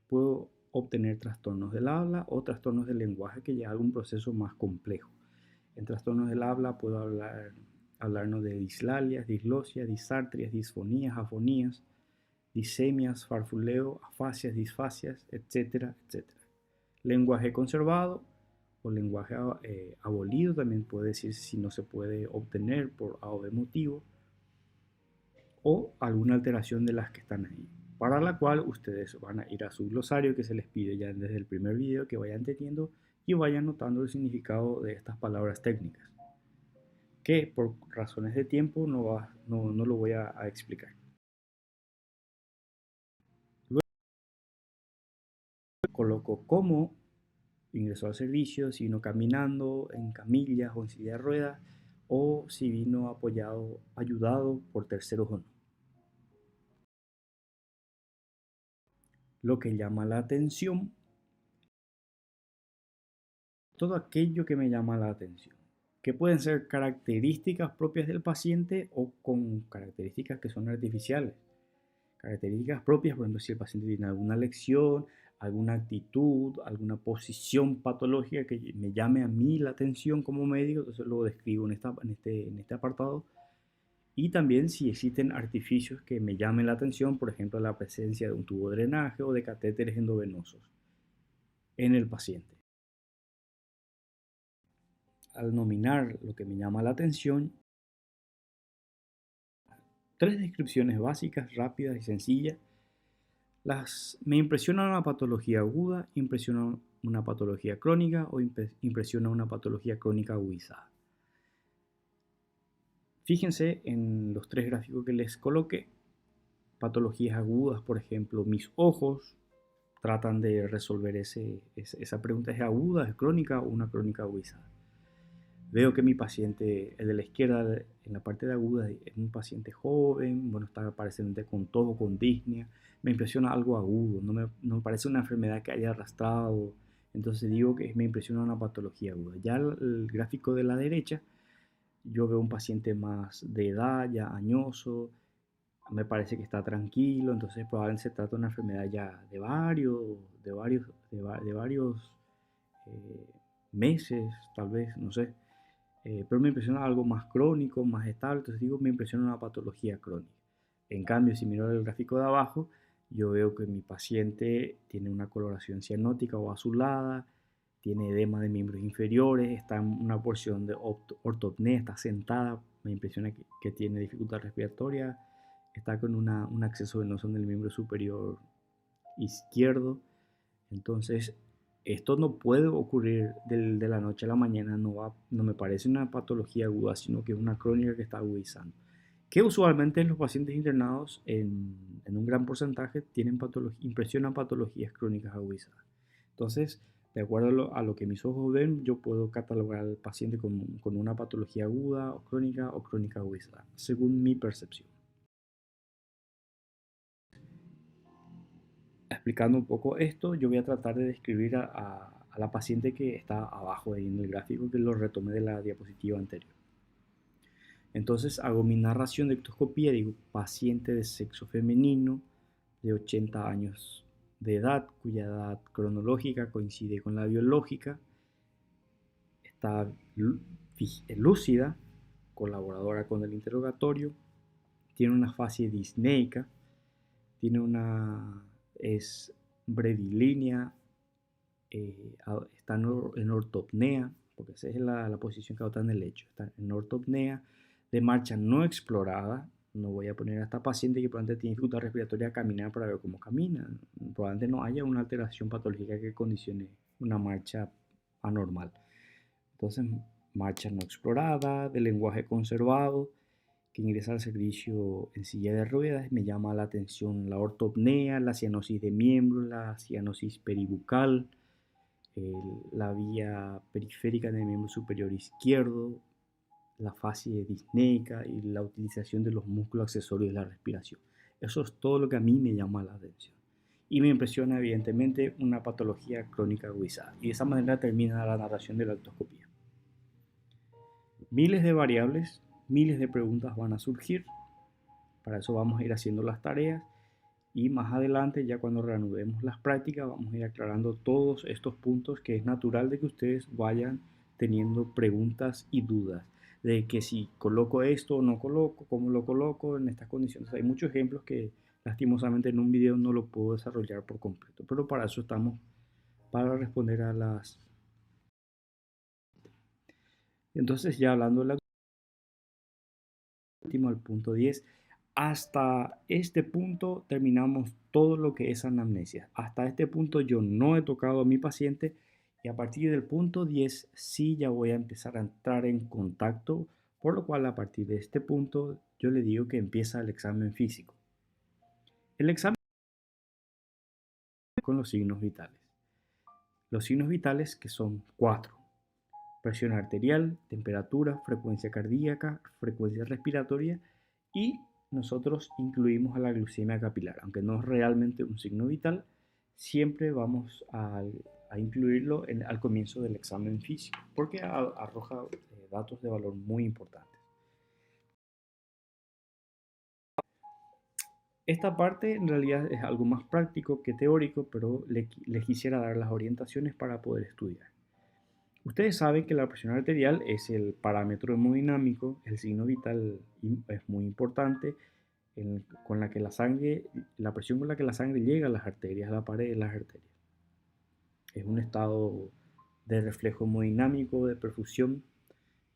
puedo obtener trastornos del habla o trastornos del lenguaje que ya es un proceso más complejo. En trastornos del habla puedo hablarnos de dislalias, dislosias, disartrias, disfonías, afonías, disemias, farfuleo, afasias, disfasias, etcétera, etcétera. Lenguaje conservado o lenguaje abolido también puede decir si no se puede obtener por A o B motivo, o alguna alteración de las que están ahí, para la cual ustedes van a ir a su glosario que se les pide ya desde el primer video, que vayan teniendo y vayan notando el significado de estas palabras técnicas. que por razones de tiempo no lo voy a explicar. Luego coloco cómo ingresó al servicio, si vino caminando, en camillas o en silla de ruedas, o si vino ayudado por terceros o no. Lo que llama la atención, todo aquello que me llama la atención, que pueden ser características propias del paciente o con características que son artificiales. Características propias, por ejemplo, si el paciente tiene alguna lesión, alguna actitud, alguna posición patológica que me llame a mí la atención como médico, entonces lo describo en este apartado. Y también si existen artificios que me llamen la atención, por ejemplo, la presencia de un tubo de drenaje o de catéteres endovenosos en el paciente. Al nominar lo que me llama la atención, tres descripciones básicas, rápidas y sencillas. Me impresiona una patología aguda, impresiona una patología crónica o impresiona una patología crónica agudizada. Fíjense en los tres gráficos que les coloqué. Patologías agudas, por ejemplo, mis ojos tratan de resolver esa pregunta: ¿es aguda, es crónica o una crónica agudizada? Veo que mi paciente, el de la izquierda, en la parte de aguda, es un paciente joven, bueno, está aparentemente con todo, con disnea. Me impresiona algo agudo, no me parece una enfermedad que haya arrastrado. Entonces digo que me impresiona una patología aguda. Ya el gráfico de la derecha, yo veo un paciente más de edad, ya añoso, me parece que está tranquilo, entonces probablemente se trata de una enfermedad ya de varios meses, tal vez, no sé. Pero me impresiona algo más crónico, más estable, entonces digo, me impresiona una patología crónica. En cambio, si miro el gráfico de abajo, yo veo que mi paciente tiene una coloración cianótica o azulada, tiene edema de miembros inferiores, está en una porción de ortopnea, está sentada, me impresiona que tiene dificultad respiratoria, está con un acceso venoso en el miembro superior izquierdo. Entonces, esto no puede ocurrir de la noche a la mañana, no me parece una patología aguda, sino que es una crónica que está agudizando. Que usualmente los pacientes internados en un gran porcentaje impresionan patologías crónicas agudizadas. Entonces, de acuerdo a lo que mis ojos ven, yo puedo catalogar al paciente con una patología aguda o crónica agudizada, según mi percepción. Explicando un poco esto, yo voy a tratar de describir a la paciente que está abajo ahí en el gráfico, que lo retomé de la diapositiva anterior. Entonces hago mi narración de ectoscopía, digo paciente de sexo femenino de 80 años de edad, cuya edad cronológica coincide con la biológica, está lúcida, colaboradora con el interrogatorio, tiene una fase disneica, es brevilínea, está en ortopnea, porque esa es la posición que adopta en el lecho, está en ortopnea, de marcha no explorada. No voy a poner a esta paciente que probablemente tiene dificultad respiratoria a caminar para ver cómo camina. Probablemente no haya una alteración patológica que condicione una marcha anormal. Entonces, marcha no explorada, de lenguaje conservado, que ingresa al servicio en silla de ruedas. Me llama la atención la ortopnea, la cianosis de miembros, la cianosis peribucal, la vía periférica del miembro superior izquierdo, la fascia disneica y la utilización de los músculos accesorios de la respiración. Eso es todo lo que a mí me llama la atención. Y me impresiona evidentemente una patología crónica agudizada. Y de esa manera termina la narración de la ectoscopía. Miles de variables, miles de preguntas van a surgir. Para eso vamos a ir haciendo las tareas. Y más adelante, ya cuando reanudemos las prácticas, vamos a ir aclarando todos estos puntos, que es natural de que ustedes vayan teniendo preguntas y dudas de que si coloco esto o no coloco, cómo lo coloco en estas condiciones. Hay muchos ejemplos que lastimosamente en un video no lo puedo desarrollar por completo, pero para eso estamos, para responder a las... Entonces, ya hablando de la última, al punto 10, hasta este punto terminamos todo lo que es anamnesia. Hasta este punto yo no he tocado a mi paciente, y a partir del punto 10 sí ya voy a empezar a entrar en contacto Por lo cual, a partir de este punto, yo le digo que empieza el examen físico. El examen con los signos vitales. Los signos vitales que son 4: presión arterial, temperatura, frecuencia cardíaca, frecuencia respiratoria, y nosotros incluimos a la glucemia capilar. Aunque no es realmente un signo vital, siempre vamos a incluirlo al comienzo del examen físico porque arroja datos de valor muy importantes. Esta parte en realidad es algo más práctico que teórico, pero les quisiera dar las orientaciones para poder estudiar. Ustedes saben que la presión arterial es el parámetro hemodinámico, el signo vital es muy importante, con la que la presión con la que la sangre llega a las arterias, a la pared de las arterias. Es un estado de reflejo hemodinámico, de perfusión,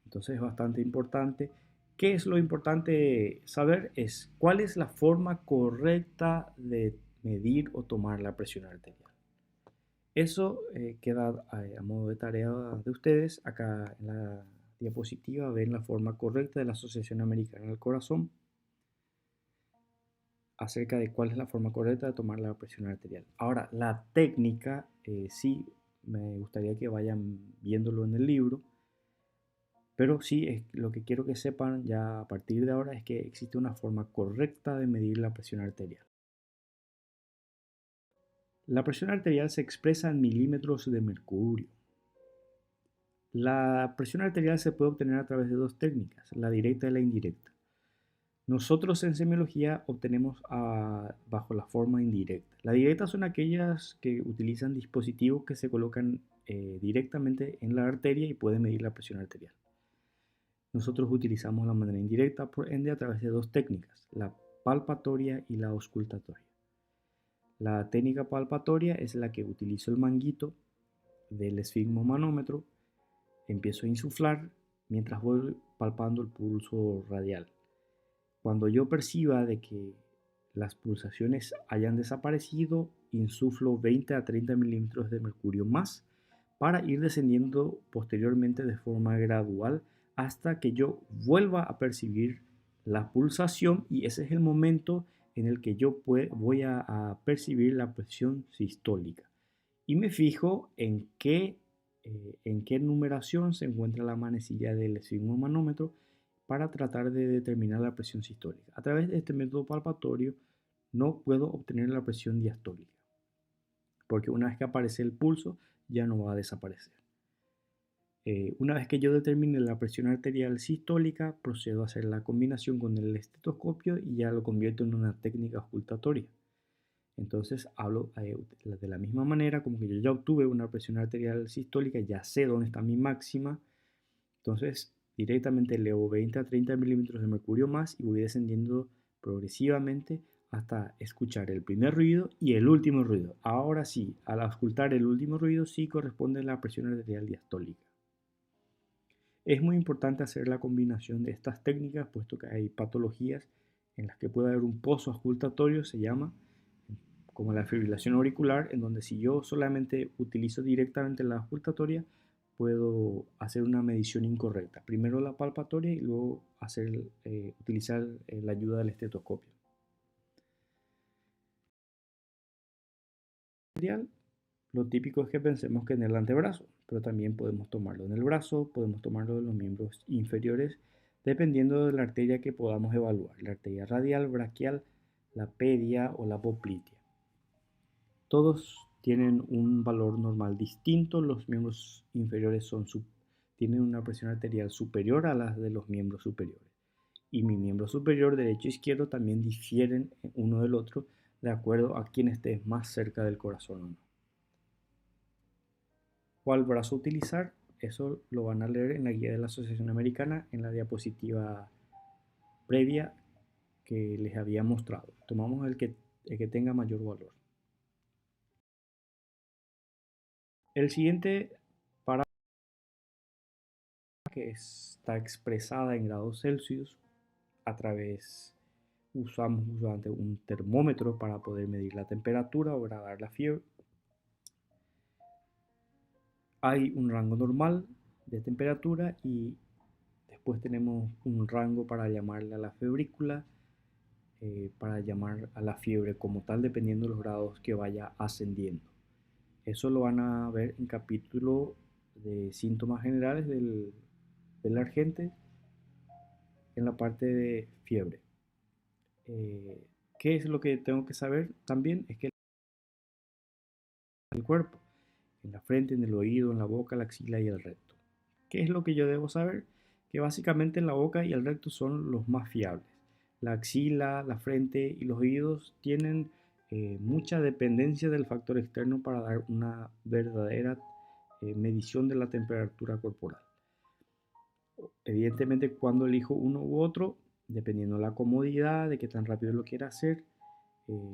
entonces es bastante importante. ¿Qué es lo importante saber? Es cuál es la forma correcta de medir o tomar la presión arterial. Eso queda a modo de tarea de ustedes. Acá en la diapositiva ven la forma correcta de la Asociación Americana del Corazón acerca de cuál es la forma correcta de tomar la presión arterial. Ahora, la técnica, sí, me gustaría que vayan viéndolo en el libro, pero sí, lo que quiero que sepan ya a partir de ahora es que existe una forma correcta de medir la presión arterial. La presión arterial se expresa en milímetros de mercurio. La presión arterial se puede obtener a través de dos técnicas, la directa y la indirecta. Nosotros en semiología obtenemos bajo la forma indirecta. La directa son aquellas que utilizan dispositivos que se colocan directamente en la arteria y pueden medir la presión arterial. Nosotros utilizamos la manera indirecta, por ende, a través de dos técnicas, la palpatoria y la auscultatoria. La técnica palpatoria es la que utilizo el manguito del esfigmomanómetro, empiezo a insuflar mientras voy palpando el pulso radial. Cuando yo perciba de que las pulsaciones hayan desaparecido, insuflo 20 a 30 milímetros de mercurio más para ir descendiendo posteriormente de forma gradual hasta que yo vuelva a percibir la pulsación, y ese es el momento en el que yo voy a percibir la presión sistólica. Y me fijo en qué numeración se encuentra la manecilla del esfigmomanómetro para tratar de determinar la presión sistólica. A través de este método palpatorio no puedo obtener la presión diastólica, porque una vez que aparece el pulso ya no va a desaparecer. Una vez que yo determine la presión arterial sistólica, procedo a hacer la combinación con el estetoscopio y ya lo convierto en una técnica auscultatoria. Entonces hablo de la misma manera, como que yo ya obtuve una presión arterial sistólica, ya sé dónde está mi máxima, entonces directamente elevo 20 a 30 milímetros de mercurio más y voy descendiendo progresivamente hasta escuchar el primer ruido y el último ruido. Ahora sí, al auscultar el último ruido sí corresponde a la presión arterial diastólica. Es muy importante hacer la combinación de estas técnicas, puesto que hay patologías en las que puede haber un pozo auscultatorio, se llama, como la fibrilación auricular, en donde si yo solamente utilizo directamente la auscultatoria, puedo hacer una medición incorrecta. Primero la palpatoria y luego utilizar la ayuda del estetoscopio. Lo típico es que pensemos que en el antebrazo, pero también podemos tomarlo en el brazo, podemos tomarlo en los miembros inferiores, dependiendo de la arteria que podamos evaluar, la arteria radial, braquial, la pedia o la poplitea. Todos tienen un valor normal distinto. Los miembros inferiores tienen una presión arterial superior a las de los miembros superiores. Y mi miembro superior, derecho e izquierdo, también difieren uno del otro de acuerdo a quién esté más cerca del corazón o no. ¿Cuál brazo utilizar? Eso lo van a leer en la guía de la Asociación Americana en la diapositiva previa que les había mostrado. Tomamos el que tenga mayor valor. El siguiente parámetro, que está expresada en grados Celsius, usamos usualmente un termómetro para poder medir la temperatura o grabar la fiebre. Hay un rango normal de temperatura y Después tenemos un rango para llamarle a la febrícula, para llamar a la fiebre como tal, dependiendo de los grados que vaya ascendiendo. Eso lo van a ver en capítulo de síntomas generales del argente en la parte de fiebre. ¿Qué es lo que tengo que saber también? Es que el cuerpo, en la frente, en el oído, en la boca, la axila y el recto. ¿Qué es lo que yo debo saber? Que básicamente en la boca y el recto son los más fiables. La axila, la frente y los oídos tienen mucha dependencia del factor externo para dar una verdadera medición de la temperatura corporal. Evidentemente, cuando elijo uno u otro, dependiendo de la comodidad, de qué tan rápido lo quiera hacer,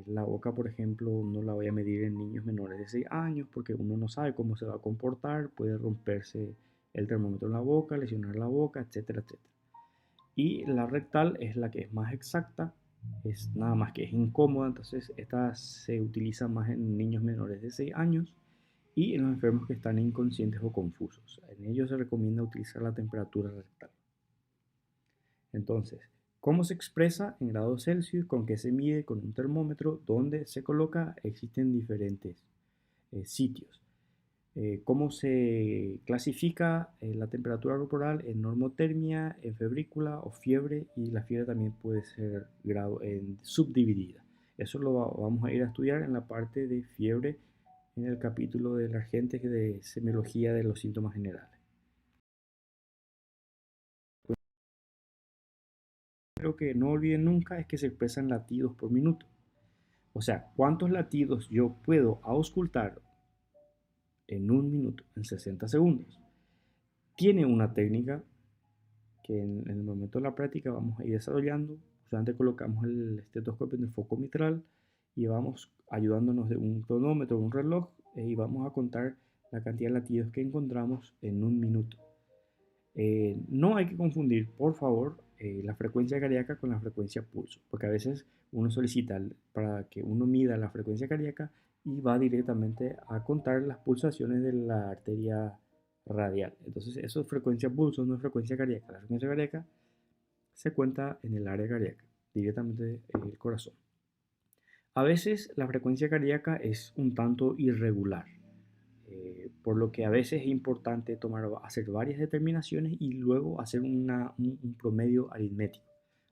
la boca, por ejemplo, no la voy a medir en niños menores de 6 años porque uno no sabe cómo se va a comportar, puede romperse el termómetro en la boca, lesionar la boca, etcétera, etcétera. Y la rectal es la que es más exacta, es nada más que es incómoda, entonces esta se utiliza más en niños menores de 6 años y en los enfermos que están inconscientes o confusos. En ellos se recomienda utilizar la temperatura rectal. Entonces, ¿cómo se expresa en grados Celsius? ¿Con qué se mide? Con un termómetro. ¿Dónde se coloca? Existen diferentes sitios. ¿Cómo se clasifica la temperatura corporal? En normotermia, en febrícula o fiebre, y la fiebre también puede ser subdividida. Eso lo vamos a ir a estudiar en la parte de fiebre en el capítulo del argente de semiología de los síntomas generales. Lo que no olviden nunca es que se expresan latidos por minuto. O sea, ¿cuántos latidos yo puedo auscultar en un minuto, en 60 segundos? Tiene una técnica que en el momento de la práctica vamos a ir desarrollando. Solamente colocamos el estetoscopio en el foco mitral y vamos ayudándonos de un cronómetro, un reloj, y vamos a contar la cantidad de latidos que encontramos en un minuto. No hay que confundir, por favor, la frecuencia cardíaca con la frecuencia pulso, porque a veces uno solicita para que uno mida la frecuencia cardíaca y va directamente a contar las pulsaciones de la arteria radial. Entonces, eso es frecuencia pulso, no es frecuencia cardíaca. La frecuencia cardíaca se cuenta en el área cardíaca, directamente en el corazón. A veces la frecuencia cardíaca es un tanto irregular, por lo que a veces es importante hacer varias determinaciones y luego hacer un promedio aritmético,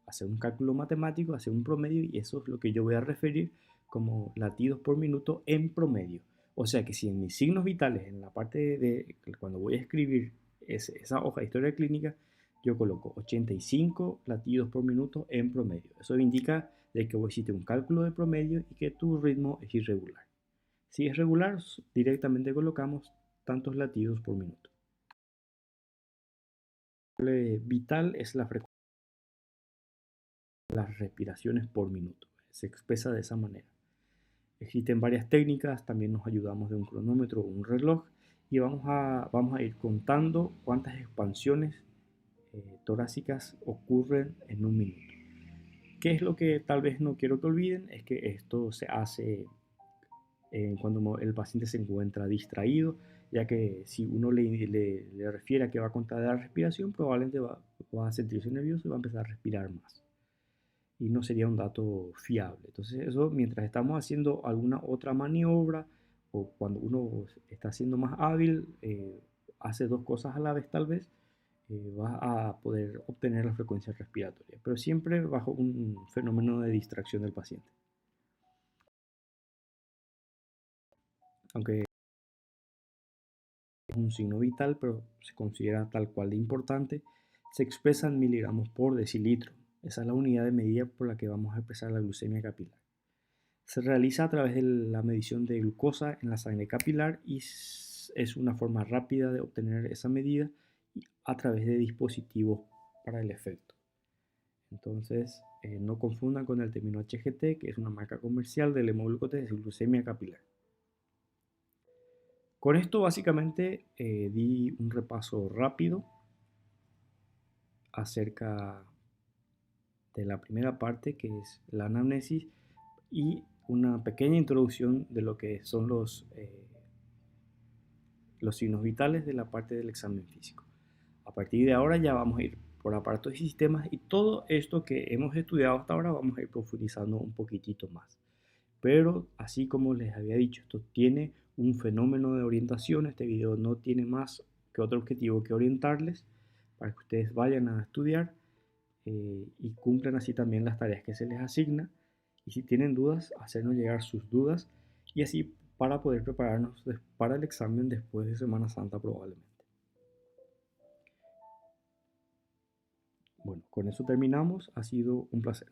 hacer un cálculo matemático, hacer un promedio, y eso es lo que yo voy a referir como latidos por minuto en promedio. O sea que si en mis signos vitales, en la parte de cuando voy a escribir esa hoja de historia clínica, yo coloco 85 latidos por minuto en promedio. Eso indica de que hiciste un cálculo de promedio y que tu ritmo es irregular. Si es regular, directamente colocamos tantos latidos por minuto. Vital es la frecuencia de las respiraciones por minuto. Se expresa de esa manera. Existen varias técnicas, también nos ayudamos de un cronómetro o un reloj y vamos a ir contando cuántas expansiones torácicas ocurren en un minuto. ¿Qué es lo que tal vez no quiero que olviden? Es que esto se hace cuando el paciente se encuentra distraído, ya que si uno le refiere a que va a contar la respiración, probablemente va a sentirse nervioso y va a empezar a respirar más. Y no sería un dato fiable. Entonces eso, mientras estamos haciendo alguna otra maniobra o cuando uno está siendo más hábil, hace dos cosas a la vez tal vez, va a poder obtener la frecuencia respiratoria, pero siempre bajo un fenómeno de distracción del paciente. Aunque es un signo vital, pero se considera tal cual de importante, se expresa en miligramos por decilitro. Esa es la unidad de medida por la que vamos a expresar la glucemia capilar. Se realiza a través de la medición de glucosa en la sangre capilar y es una forma rápida de obtener esa medida a través de dispositivos para el efecto. Entonces, no confundan con el término HGT, que es una marca comercial del hemoglucotés de glucemia capilar. Con esto básicamente di un repaso rápido acerca de la primera parte, que es la anamnesis, y una pequeña introducción de lo que son los signos vitales de la parte del examen físico. A partir de ahora ya vamos a ir por aparatos y sistemas, y todo esto que hemos estudiado hasta ahora vamos a ir profundizando un poquitito más. Pero así como les había dicho, esto tiene un fenómeno de orientación. Este video no tiene más que otro objetivo que orientarles para que ustedes vayan a estudiar y cumplan así también las tareas que se les asigna. Y si tienen dudas, hacernos llegar sus dudas y así para poder prepararnos para el examen después de Semana Santa probablemente. Bueno, con eso terminamos. Ha sido un placer.